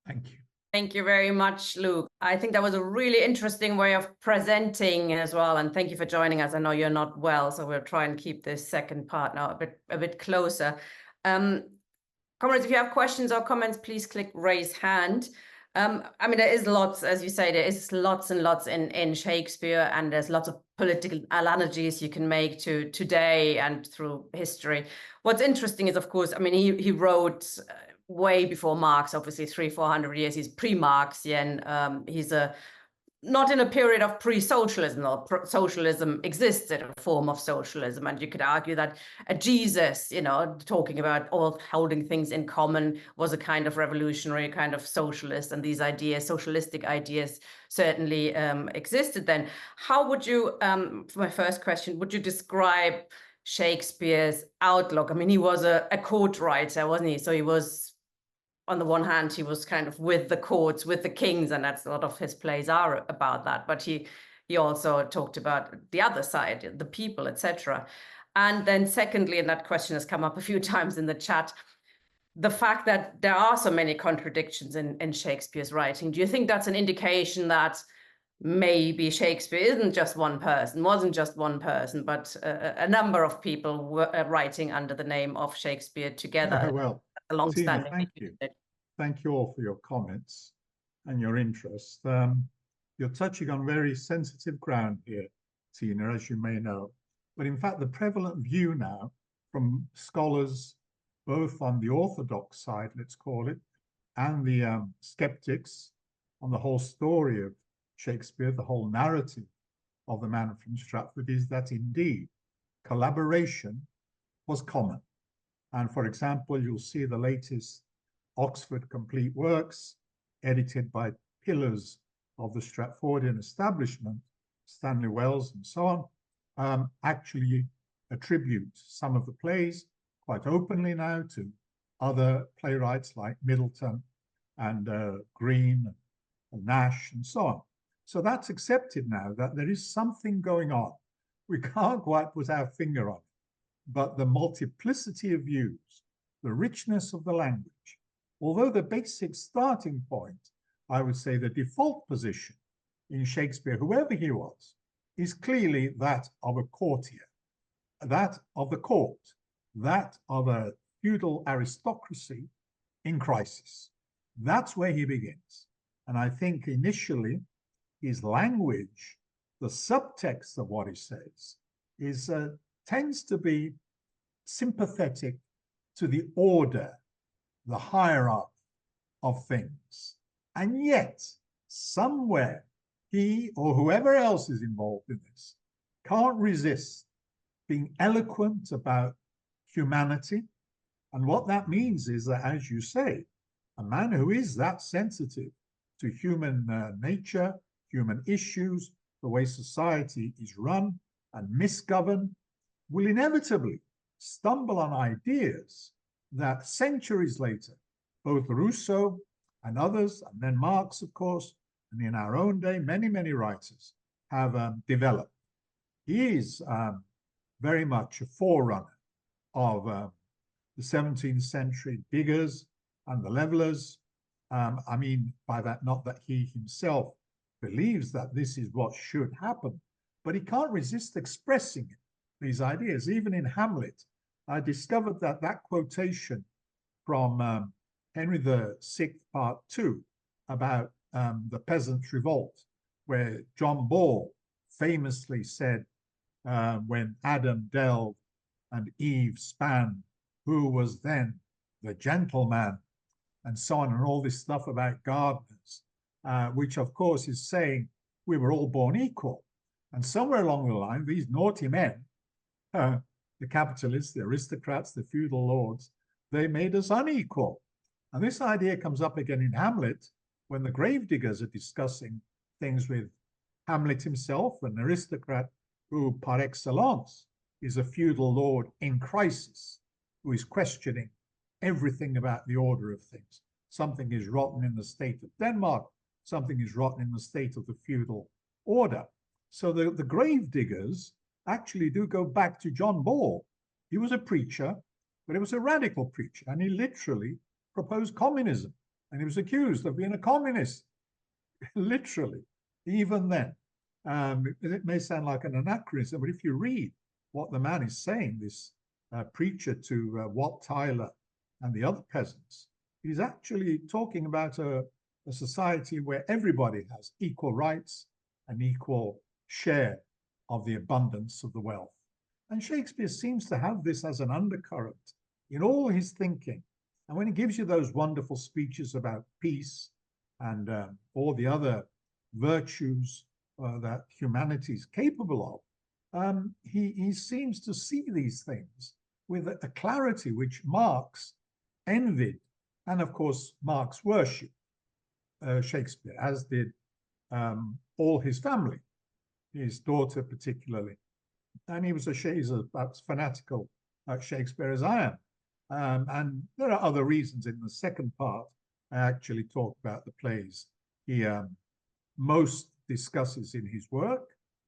Thank you. Thank you very much, Luke. I think that was a really interesting way of presenting as well. And thank you for joining us. I know you're not well, so we'll try and keep this second part now a bit closer. Comrades, if you have questions or comments, please click raise hand. I mean, there is lots, as you say, there is lots and lots in Shakespeare, and there's lots of political analogies you can make to today and through history. What's interesting is, of course, I mean, he wrote way before Marx, obviously 300-400 years. He's pre-Marxian. He's not in a period of pre-socialism, or socialism existed, a form of socialism. And you could argue that Jesus, you know, talking about all holding things in common, was a kind of revolutionary, kind of socialist. And these ideas, socialistic ideas, certainly existed then. How would you, for my first question, would you describe Shakespeare's outlook? I mean, he was a court writer, wasn't he? So he was, on the one hand, he was kind of with the courts, with the kings, and that's a lot of his plays are about that. But he also talked about the other side, the people, etc. And then secondly, and that question has come up a few times in the chat, the fact that there are so many contradictions in Shakespeare's writing. Do you think that's an indication that maybe Shakespeare isn't just one person, wasn't just one person, but a number of people were writing under the name of Shakespeare together? Well, Tina, thank you. Thank you all for your comments and your interest. You're touching on very sensitive ground here, Tina, as you may know. But in fact, the prevalent view now from scholars, both on the orthodox side, let's call it, and the skeptics on the whole story of Shakespeare, the whole narrative of the man from Stratford, is that indeed collaboration was common. And for example, you'll see the latest Oxford Complete Works, edited by pillars of the Stratfordian establishment, Stanley Wells and so on, actually attribute some of the plays quite openly now to other playwrights like Middleton and Green and Nash and so on. So that's accepted now, that there is something going on. We can't quite put our finger on it, but the multiplicity of views, the richness of the language, although the basic starting point, I would say the default position in Shakespeare, whoever he was, is clearly that of a courtier, that of the court, that of a feudal aristocracy in crisis. That's where he begins. And I think initially his language, the subtext of what he says, is tends to be sympathetic to the order, the hierarchy of things. And yet, somewhere, he or whoever else is involved in this can't resist being eloquent about humanity. And what that means is that, as you say, a man who is that sensitive to human nature, human issues, the way society is run and misgoverned, will inevitably stumble on ideas that centuries later, both Rousseau and others, and then Marx, of course, and in our own day, many, many writers have developed. He is very much a forerunner of the 17th century diggers and the levelers. I mean, by that, not that he himself believes that this is what should happen, but he can't resist expressing it, these ideas. Even in Hamlet, I discovered that that quotation from Henry VI, Part 2, about the Peasants' Revolt, where John Ball famously said, when Adam delved and Eve span, who was then the gentleman, and so on, and all this stuff about gardeners, which of course is saying we were all born equal. And somewhere along the line, these naughty men, the capitalists, the aristocrats, the feudal lords, they made us unequal. And this idea comes up again in Hamlet, when the gravediggers are discussing things with Hamlet himself, an aristocrat who par excellence is a feudal lord in crisis, who is questioning everything about the order of things. Something is rotten in the state of Denmark, something is rotten in the state of the feudal order. So the grave diggers actually do go back to John Ball. He was a preacher, but he was a radical preacher, and he literally proposed communism, and he was accused of being a communist, literally, even then. It may sound like an anachronism, but if you read what the man is saying, this preacher to Wat Tyler and the other peasants, he's actually talking about a society where everybody has equal rights and equal share of the abundance of the wealth. And Shakespeare seems to have this as an undercurrent in all his thinking. And when he gives you those wonderful speeches about peace and all the other virtues that humanity is capable of, he seems to see these things with a clarity which Marx envied. And of course, Marx worshipped Shakespeare, as did all his family, his daughter particularly. And he's as fanatical Shakespeare as I am. And there are other reasons. In the second part, I actually talk about the plays he most discusses in his work,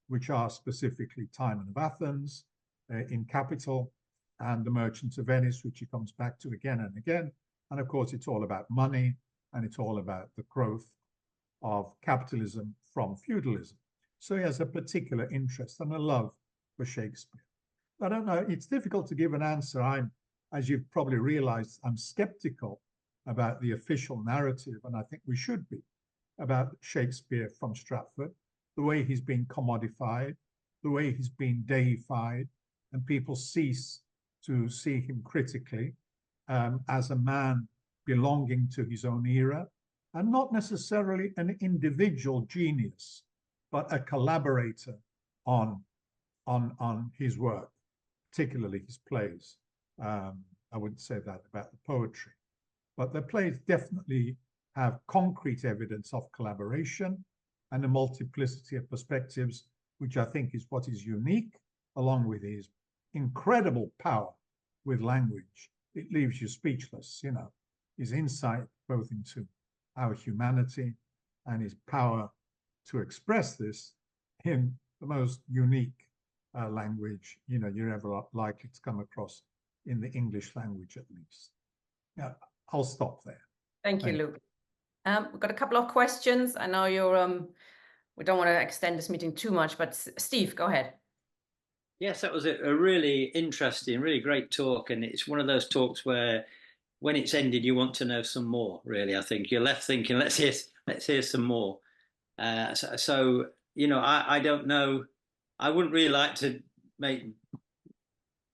which are specifically Timon of Athens, in Capital, and The Merchant of Venice, which he comes back to again and again. And of course, it's all about money, and it's all about the growth of capitalism from feudalism. So he has a particular interest and a love for Shakespeare. I don't know, it's difficult to give an answer. As you've probably realized, I'm skeptical about the official narrative, and I think we should be, about Shakespeare from Stratford, the way he's been commodified, the way he's been deified, and people cease to see him critically as a man belonging to his own era, and not necessarily an individual genius, but a collaborator on his work, particularly his plays. I wouldn't say that about the poetry, but the plays definitely have concrete evidence of collaboration and a multiplicity of perspectives, which I think is what is unique, along with his incredible power with language. It leaves you speechless, you know, his insight both into our humanity and his power to express this in the most unique language, you know, you're ever likely to come across in the English language, at least. Yeah, I'll stop there. Thank you, Luke. We've got a couple of questions. I know you're, we don't want to extend this meeting too much, but Steve, go ahead. Yes, that was a really interesting, really great talk. And it's one of those talks where when it's ended, you want to know some more, really. I think you're left thinking, let's hear some more. So, you know, I don't know. I wouldn't really like to make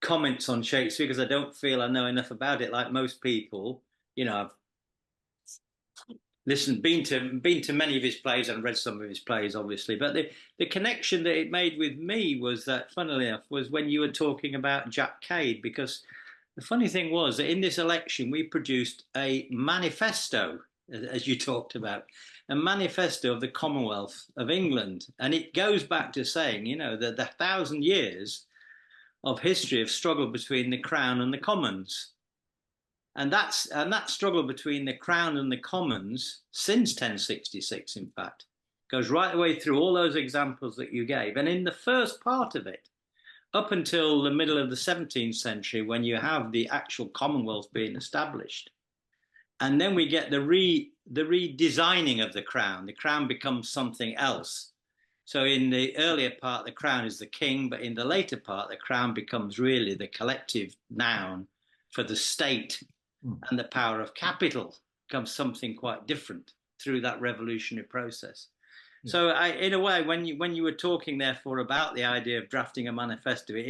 comments on Shakespeare because I don't feel I know enough about it. Like most people, you know, I've been to many of his plays and read some of his plays, obviously. But the connection that it made with me was that, funnily enough, was when you were talking about Jack Cade, because the funny thing was that in this election, we produced a manifesto, as you talked about, a manifesto of the Commonwealth of England. And it goes back to saying, you know, that the 1,000 years of history of struggle between the Crown and the Commons. And that struggle between the Crown and the Commons, since 1066, in fact, goes right the way through all those examples that you gave. And in the first part of it, up until the middle of the 17th century, when you have the actual Commonwealth being established, and then we get the redesigning of the Crown becomes something else. So in the earlier part, the Crown is the king, but in the later part, the Crown becomes really the collective noun for the state, and the power of capital becomes something quite different through that revolutionary process. Yeah. So in a way, when you were talking therefore about the idea of drafting a manifesto, it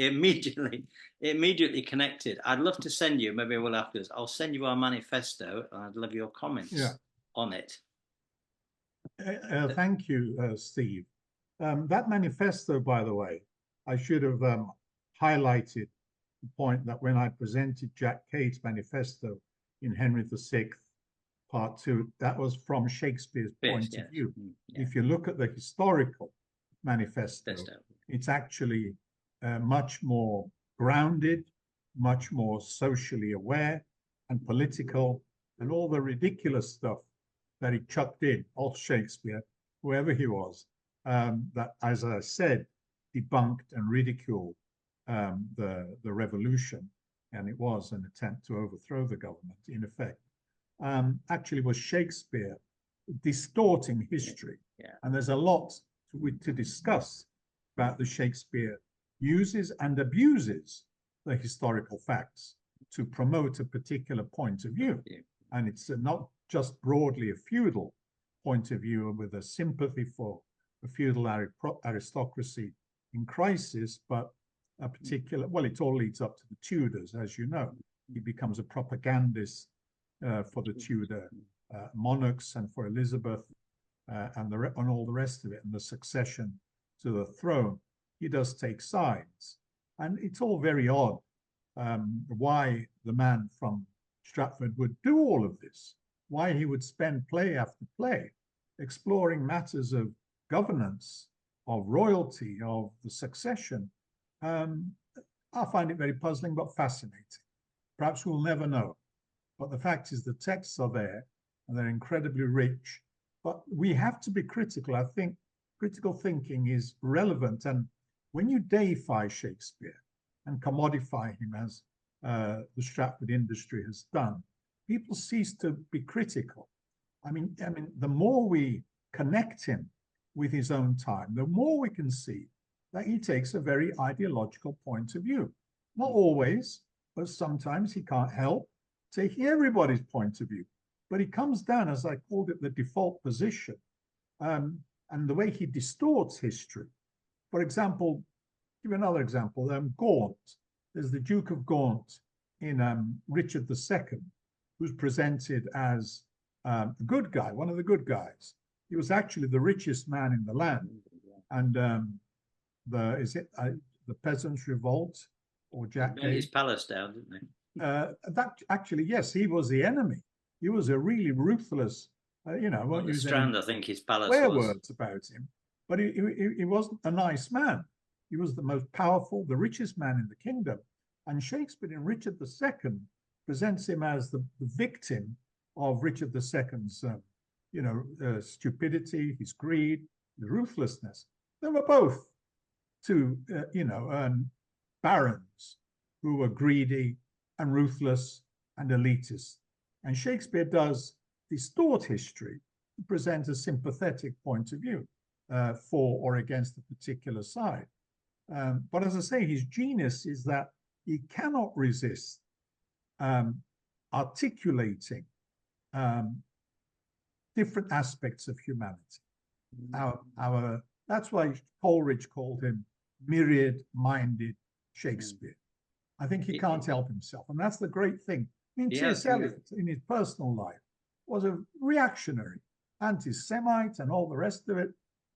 immediately connected. I'd love to send you, maybe we'll afterwards, I'll send you our manifesto, and I'd love your comments on it. Thank you, Steve. That manifesto, by the way, I should have highlighted the point that when I presented Jack Cade's manifesto in Henry VI, Part 2, that was from Shakespeare's point of view. Yeah. If you look at the historical manifesto, it's actually much more grounded, much more socially aware and political, and all the ridiculous stuff that he chucked in, off Shakespeare, whoever he was, that, as I said, debunked and ridiculed the revolution, and it was an attempt to overthrow the government, in effect, actually was Shakespeare distorting history. Yeah. And there's a lot to discuss about the Shakespeare uses and abuses the historical facts to promote a particular point of view. Yeah. And it's not just broadly a feudal point of view with a sympathy for a feudal aristocracy in crisis, but a particular, well, it all leads up to the Tudors, as you know. He becomes a propagandist for the Tudor monarchs and for Elizabeth and all the rest of it, and the succession to the throne. He does take sides. And it's all very odd why the man from Stratford would do all of this, why he would spend play after play exploring matters of governance, of royalty, of the succession. I find it very puzzling but fascinating. Perhaps we'll never know. But the fact is the texts are there and they're incredibly rich. But we have to be critical. I think critical thinking is relevant. And when you deify Shakespeare and commodify him as the Stratford industry has done, people cease to be critical. I mean, the more we connect him with his own time, the more we can see that he takes a very ideological point of view. Not always, but sometimes he can't help taking everybody's point of view. But he comes down, as I called it, the default position, and the way he distorts history. For example, give another example, Gaunt. There's the Duke of Gaunt in Richard II, who's presented as a good guy, one of the good guys. He was actually the richest man in the land. And the Peasants' Revolt, or Jack Burnt his palace down, didn't they? that actually, yes, he was the enemy. He was a really ruthless, Well, the Strand, I think his palace swear was. words about him. But he wasn't a nice man. He was the most powerful, the richest man in the kingdom. And Shakespeare in Richard II presents him as the victim of Richard II's, stupidity, his greed, the ruthlessness. They were both two, barons who were greedy and ruthless and elitist. And Shakespeare does distort history to present a sympathetic point of view for or against a particular side. But as I say, his genius is that he cannot resist articulating different aspects of humanity. That's why Coleridge called him myriad-minded Shakespeare. I think he can't help himself, and that's the great thing. I mean, T.S. Eliot, in his personal life, was a reactionary, anti-Semite, and all the rest of it,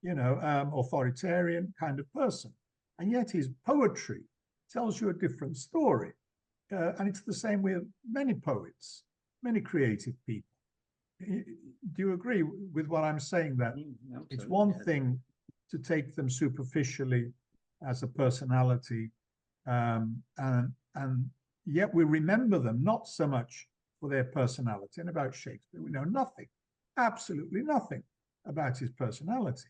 authoritarian kind of person. And yet his poetry tells you a different story. And it's the same with many poets, many creative people. Do you agree with what I'm saying, that it's one thing to take them superficially as a personality, and yet we remember them not so much for their personality. And about Shakespeare, we know nothing, absolutely nothing about his personality.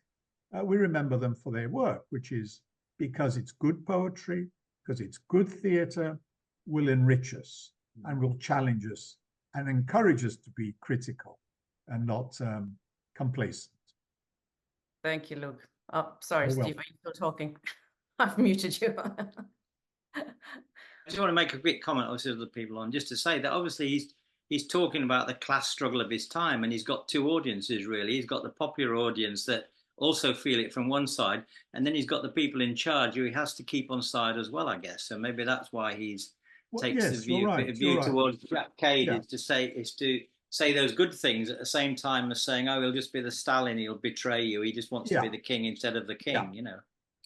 We remember them for their work, which is because it's good poetry, because it's good theatre, will enrich us and will challenge us and encourage us to be critical and not complacent. Thank you, Luke. Oh, sorry, You're Steve, welcome. are you still talking? I've muted you. I just want to make a quick comment, obviously, to the people on, just to say that obviously he's talking about the class struggle of his time, and he's got two audiences, really. He's got the popular audience that also feel it from one side, and then he's got the people in charge who he has to keep on side as well, I guess. So maybe that's why he's takes the view towards Jack Cade, is to say those good things at the same time as saying, oh, he'll just be the Stalin, he'll betray you, he just wants to be the king instead of the king,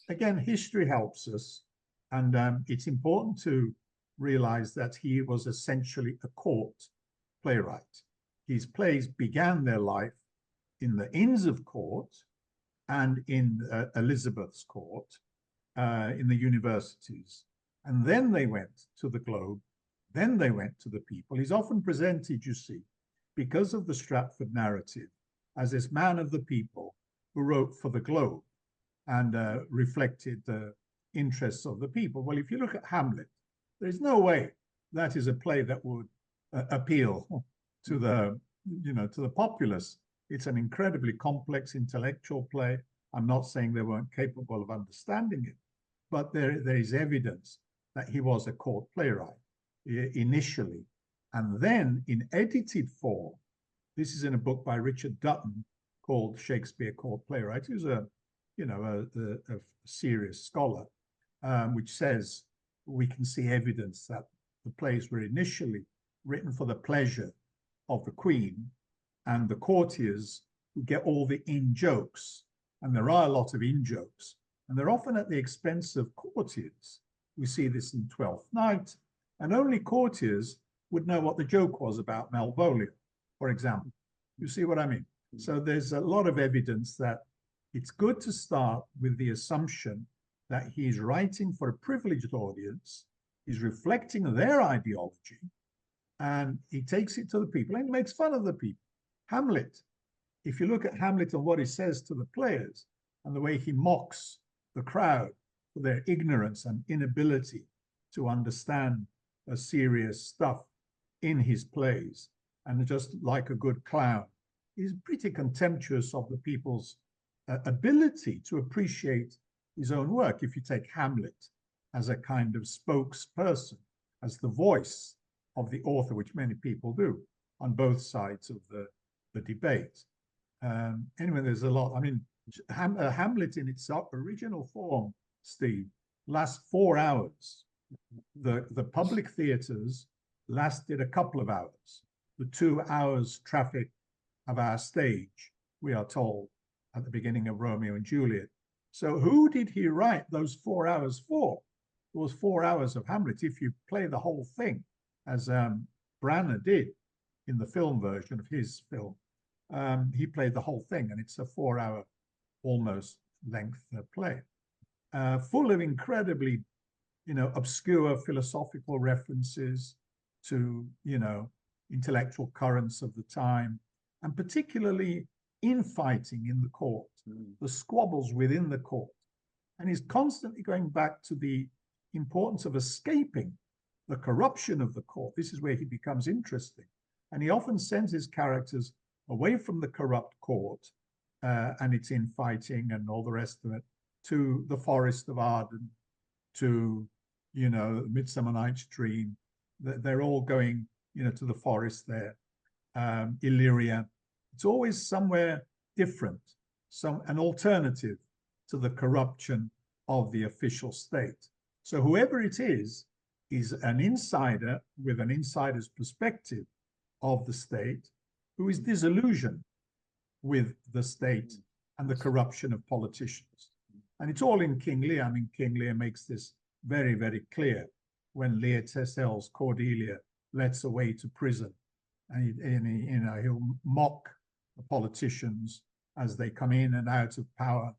Again, history helps us, and it's important to realize that he was essentially a court playwright. His plays began their life in the Inns of Court and in Elizabeth's court, in the universities. And then they went to the Globe, then they went to the people. He's often presented, you see, because of the Stratford narrative, as this man of the people who wrote for the Globe. and reflected the interests of the people. Well, if you look at Hamlet, there's no way that is a play that would appeal to the, to the populace. It's an incredibly complex intellectual play. I'm not saying they weren't capable of understanding it, but there is evidence that he was a court playwright initially. And then in edited form, this is in a book by Richard Dutton called Shakespeare Court Playwright, who's a serious scholar, which says we can see evidence that the plays were initially written for the pleasure of the queen and the courtiers who get all the in-jokes. And there are a lot of in-jokes, and they're often at the expense of courtiers. We see this in Twelfth Night, and only courtiers would know what the joke was about Malvolio, for example. You see what I mean? So there's a lot of evidence that it's good to start with the assumption that he's writing for a privileged audience, he's reflecting their ideology, and he takes it to the people and he makes fun of the people. Hamlet, if you look at Hamlet and what he says to the players and the way he mocks the crowd for their ignorance and inability to understand serious stuff in his plays, and just like a good clown, he's pretty contemptuous of the people's ability to appreciate his own work. If you take Hamlet as a kind of spokesperson, as the voice of the author, which many people do on both sides of the debate. Anyway, there's a lot. I mean, Hamlet in its original form, Steve, lasts 4 hours. The public theatres lasted a couple of hours. The 2 hours traffic of our stage, we are told, at the beginning of Romeo and Juliet. So who did he write those 4 hours for? It was 4 hours of Hamlet. If you play the whole thing, as Branagh did in the film version of his film, he played the whole thing, and it's a 4 hour almost length play, full of incredibly, obscure philosophical references to, intellectual currents of the time, and particularly infighting in the court, the squabbles within the court. And he's constantly going back to the importance of escaping the corruption of the court. This is where he becomes interesting. And he often sends his characters away from the corrupt court and its infighting and all the rest of it, to the Forest of Arden, to, Midsummer Night's Dream. They're all going, to the forest there, Illyria. It's always somewhere different, an alternative to the corruption of the official state. So whoever it is an insider with an insider's perspective of the state, who is disillusioned with the state and the corruption of politicians. And it's all in King Lear. I mean, King Lear makes this very, very clear when Lear tells Cordelia, let's away to prison. And he'll mock the politicians as they come in and out of power.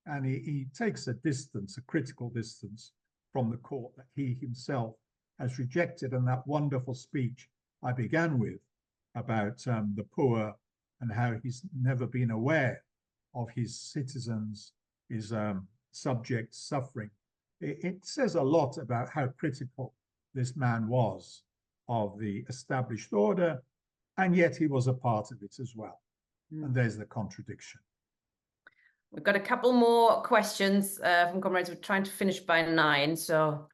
And he takes a distance, a critical distance from the court that he himself has rejected. And that wonderful speech I began with about the poor and how he's never been aware of his citizens, his subjects suffering. It says a lot about how critical this man was of the established order, and yet he was a part of it as well. And there's the contradiction. We've got a couple more questions from comrades. We're trying to finish by 9, so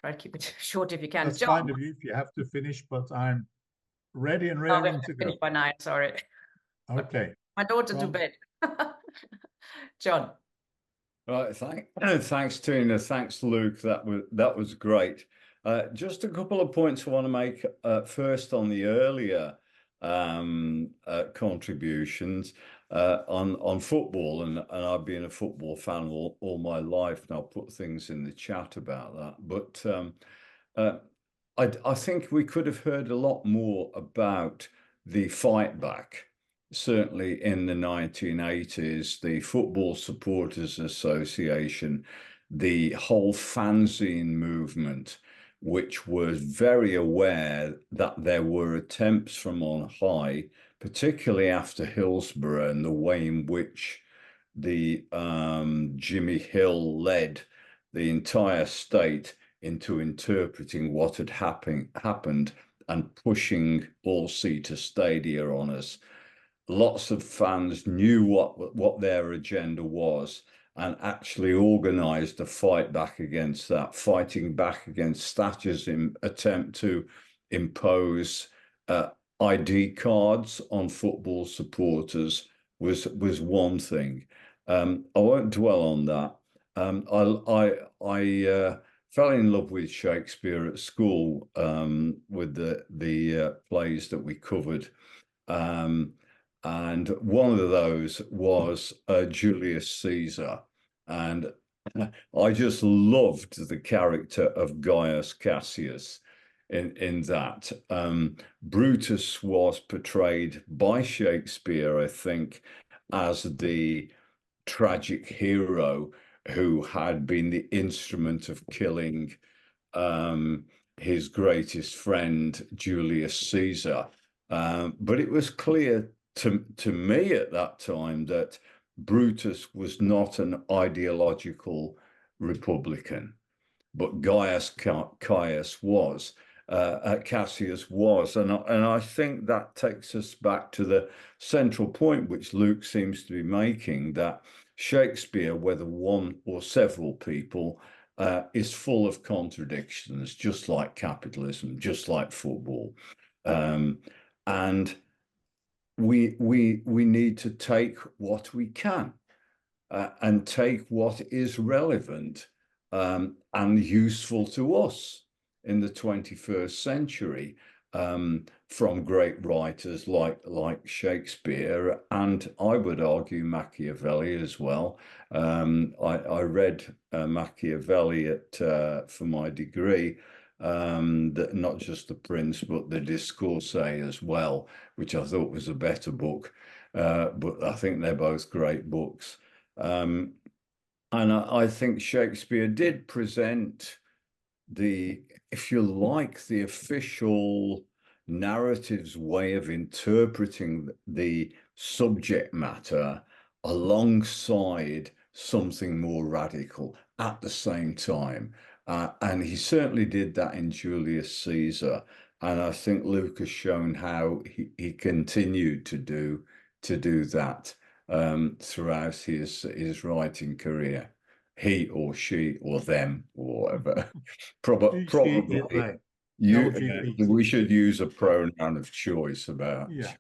try to keep it short if you can. That's John. kind of you if you have to finish, but I'm ready and raring to go. Finish by 9, sorry. Okay. My daughter to bed. John. Right, thanks, Tina. Thanks, Luke. That was great. Just a couple of points I want to make. First, on the earlier contributions on football, and I've been a football fan all my life, and I'll put things in the chat about that. But I think we could have heard a lot more about the fight back. Certainly in the 1980s, the Football Supporters Association, the whole fanzine movement, which was very aware that there were attempts from on high, particularly after Hillsborough, and the way in which Jimmy Hill led the entire state into interpreting what had happened and pushing all-seater stadia on us. Lots of fans knew what their agenda was and actually organised a fight back against that, fighting back against Thatcher's attempt to impose ID cards on football supporters was one thing. I won't dwell on that. I fell in love with Shakespeare at school with the plays that we covered. And one of those was Julius Caesar. And I just loved the character of Gaius Cassius in that. Brutus was portrayed by Shakespeare, I think, as the tragic hero who had been the instrument of killing his greatest friend, Julius Caesar. But it was clear to me at that time that Brutus was not an ideological Republican, but Cassius was, and I think that takes us back to the central point which Luke seems to be making, that Shakespeare, whether one or several people, is full of contradictions, just like capitalism, just like football, and we need to take what we can and take what is relevant and useful to us in the 21st century from great writers like Shakespeare, and I would argue Machiavelli as well. I read Machiavelli for my degree, that not just The Prince but the Discourse as well, which I thought was a better book, but I think they're both great books. And I think Shakespeare did present if you like, the official narrative's way of interpreting the subject matter alongside something more radical at the same time. And he certainly did that in Julius Caesar. And I think Luke has shown how he continued to do that throughout his writing career. He or she or them or whatever. Probably we should use a pronoun of choice about Shakespeare.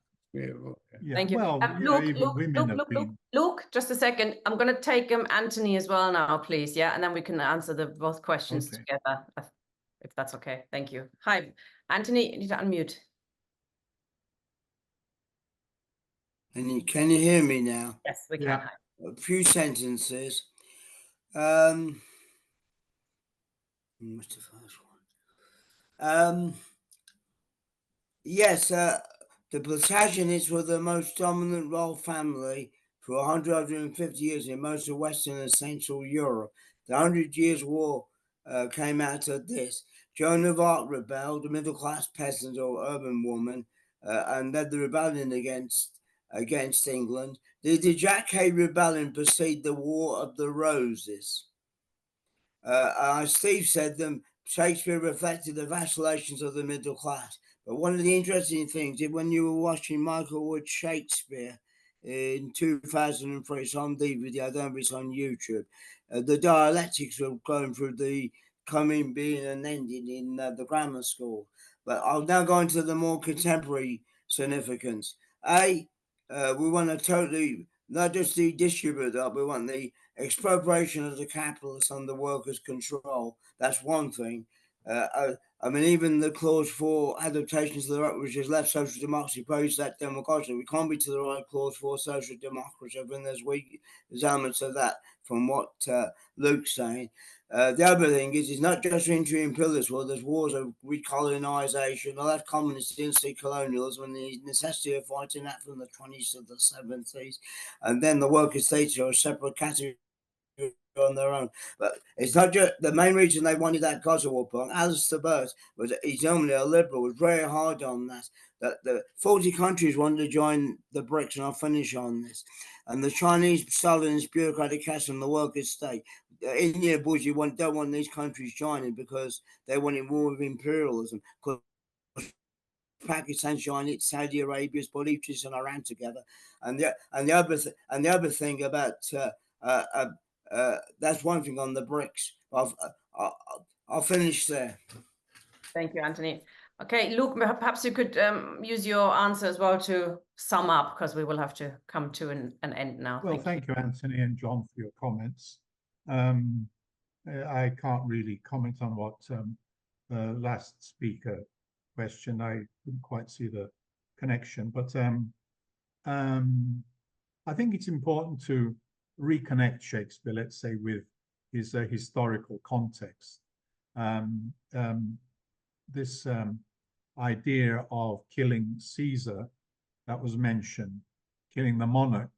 Thank you. Well, Luke, just a second. I'm going to take Anthony as well now, please. Yeah, and then we can answer both questions together, if that's okay. Thank you. Hi, Anthony. You need to unmute. Can you hear me now? Yes, we can. A few sentences. What's the first one? Yes, the Plantagenets were the most dominant royal family for 150 years in most of Western and Central Europe. The 100 Years' War came out of this. Joan of Arc rebelled, a middle-class peasant or urban woman, and led the rebellion against England. The Jack Cade Rebellion preceded the War of the Roses. Steve said Shakespeare reflected the vacillations of the middle class. But one of the interesting things is when you were watching Michael Wood's Shakespeare in 2003, it's on DVD, I don't know if it's on YouTube, the dialectics were going through the coming, being, and ending in the grammar school. But I'll now go into the more contemporary significance. We want to totally, not just redistribute that, we want the expropriation of the capitalists under workers' control. That's one thing. Even the clause 4 adaptations to the right, which is left social democracy, praise that democracy. We can't be to the right clause 4 social democracy. I think there's weak elements of that from what Luke's saying. The other thing is it's not just entry imperialist war. There's wars of recolonization. The left communists didn't see colonialism and the necessity of fighting that from the 20s to the 70s. And then the workers' states are a separate category on their own. But it's not just the main reason they wanted that Kosovo point. Alistair Burt was, he's normally a liberal, was very hard on that. That the 40 countries wanted to join the BRICS, and I'll finish on this. And the Chinese, Stalinist bureaucratic caste and the workers' state. India, Bush, don't want these countries joining because they wanted more of imperialism. Because Pakistan joined Saudi Arabia's Beliefs and Iran together, and the other thing about that's one thing on the BRICS. I'll finish there. Thank you, Anthony. Okay, Luke, perhaps you could use your answer as well to sum up, because we will have to come to an end now. Well, thank you, Anthony and John, for your comments. I can't really comment on what the last speaker questioned. I couldn't quite see the connection, but I think it's important to reconnect Shakespeare, let's say, with his historical context. This idea of killing Caesar that was mentioned, killing the monarch,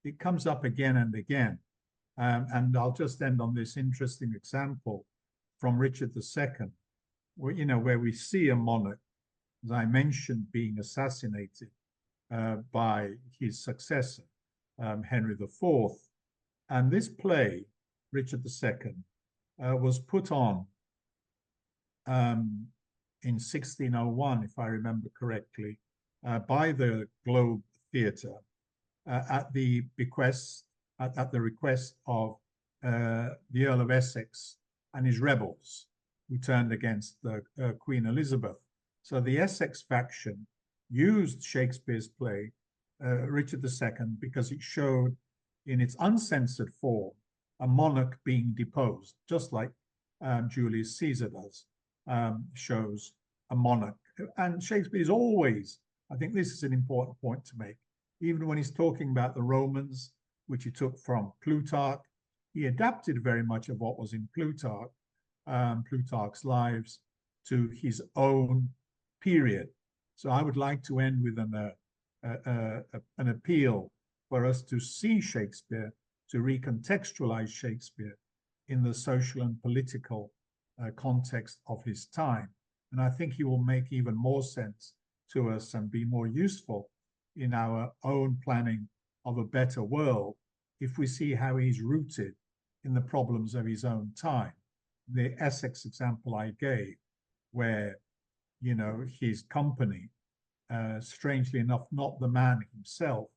it comes up again and again. And I'll just end on this interesting example from Richard II, where we see a monarch, as I mentioned, being assassinated by his successor, Henry IV. And this play, Richard II, was put on in 1601, if I remember correctly, by the Globe Theatre at the request of the Earl of Essex and his rebels who turned against Queen Elizabeth. So the Essex faction used Shakespeare's play, Richard II, because it showed in its uncensored form a monarch being deposed, just like Julius Caesar does, shows a monarch. And Shakespeare is always, I think this is an important point to make, even when he's talking about the Romans, which he took from Plutarch, he adapted very much of what was in Plutarch's Lives to his own period. So I would like to end with an appeal for us to see Shakespeare, to recontextualize Shakespeare in the social and political context of his time. And I think he will make even more sense to us and be more useful in our own planning of a better world if we see how he's rooted in the problems of his own time. The Essex example I gave, where, his company, strangely enough, not the man himself,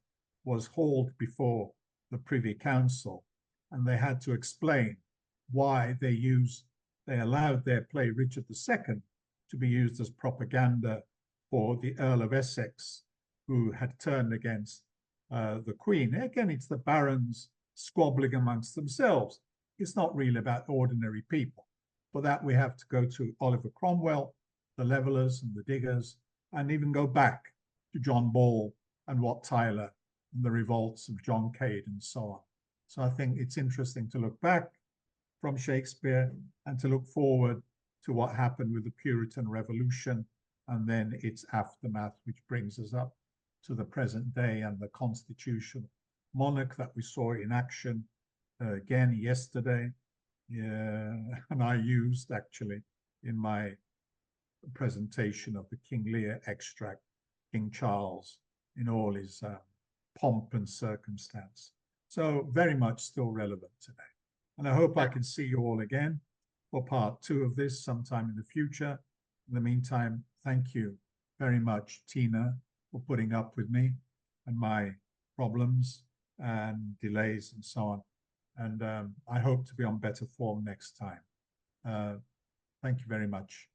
was hauled before the Privy Council, and they had to explain why they allowed their play Richard II to be used as propaganda for the Earl of Essex, who had turned against the Queen. Again, it's the barons squabbling amongst themselves. It's not really about ordinary people. For that, we have to go to Oliver Cromwell, the Levellers and the Diggers, and even go back to John Ball and Wat Tyler and the revolts of John Cade and so on. So I think it's interesting to look back from Shakespeare and to look forward to what happened with the Puritan Revolution and then its aftermath, which brings us up to the present day and the constitutional monarch that we saw in action again yesterday. And I used actually in my presentation of the King Lear extract, King Charles in all his pomp and circumstance. So very much still relevant today. And I hope I can see you all again for part 2 of this sometime in the future. In the meantime, thank you very much, Tina, for putting up with me and my problems and delays and so on. And I hope to be on better form next time. Thank you very much.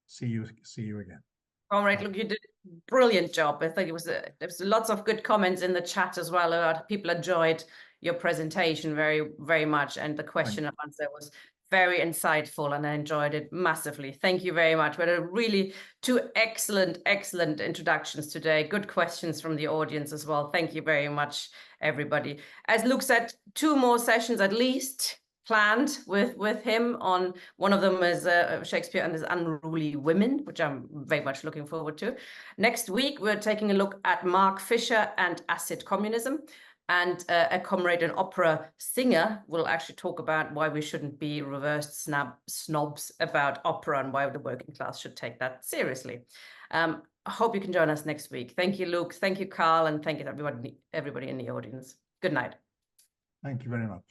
See you again. All right, look, you did a brilliant job. I think there was lots of good comments in the chat as well. A lot of people enjoyed your presentation very, very much, and the question and answer was very insightful, and I enjoyed it massively. Thank you very much. We had really 2 excellent introductions today. Good questions from the audience as well. Thank you very much, everybody. As Luke said, 2 more sessions at least planned with him. On one of them is Shakespeare and his Unruly Women, which I'm very much looking forward to. Next week, we're taking a look at Mark Fisher and acid communism. And a comrade, an opera singer, will actually talk about why we shouldn't be reversed snobs about opera and why the working class should take that seriously. I hope you can join us next week. Thank you, Luke. Thank you, Carl. And thank you to everybody in the audience. Good night. Thank you very much.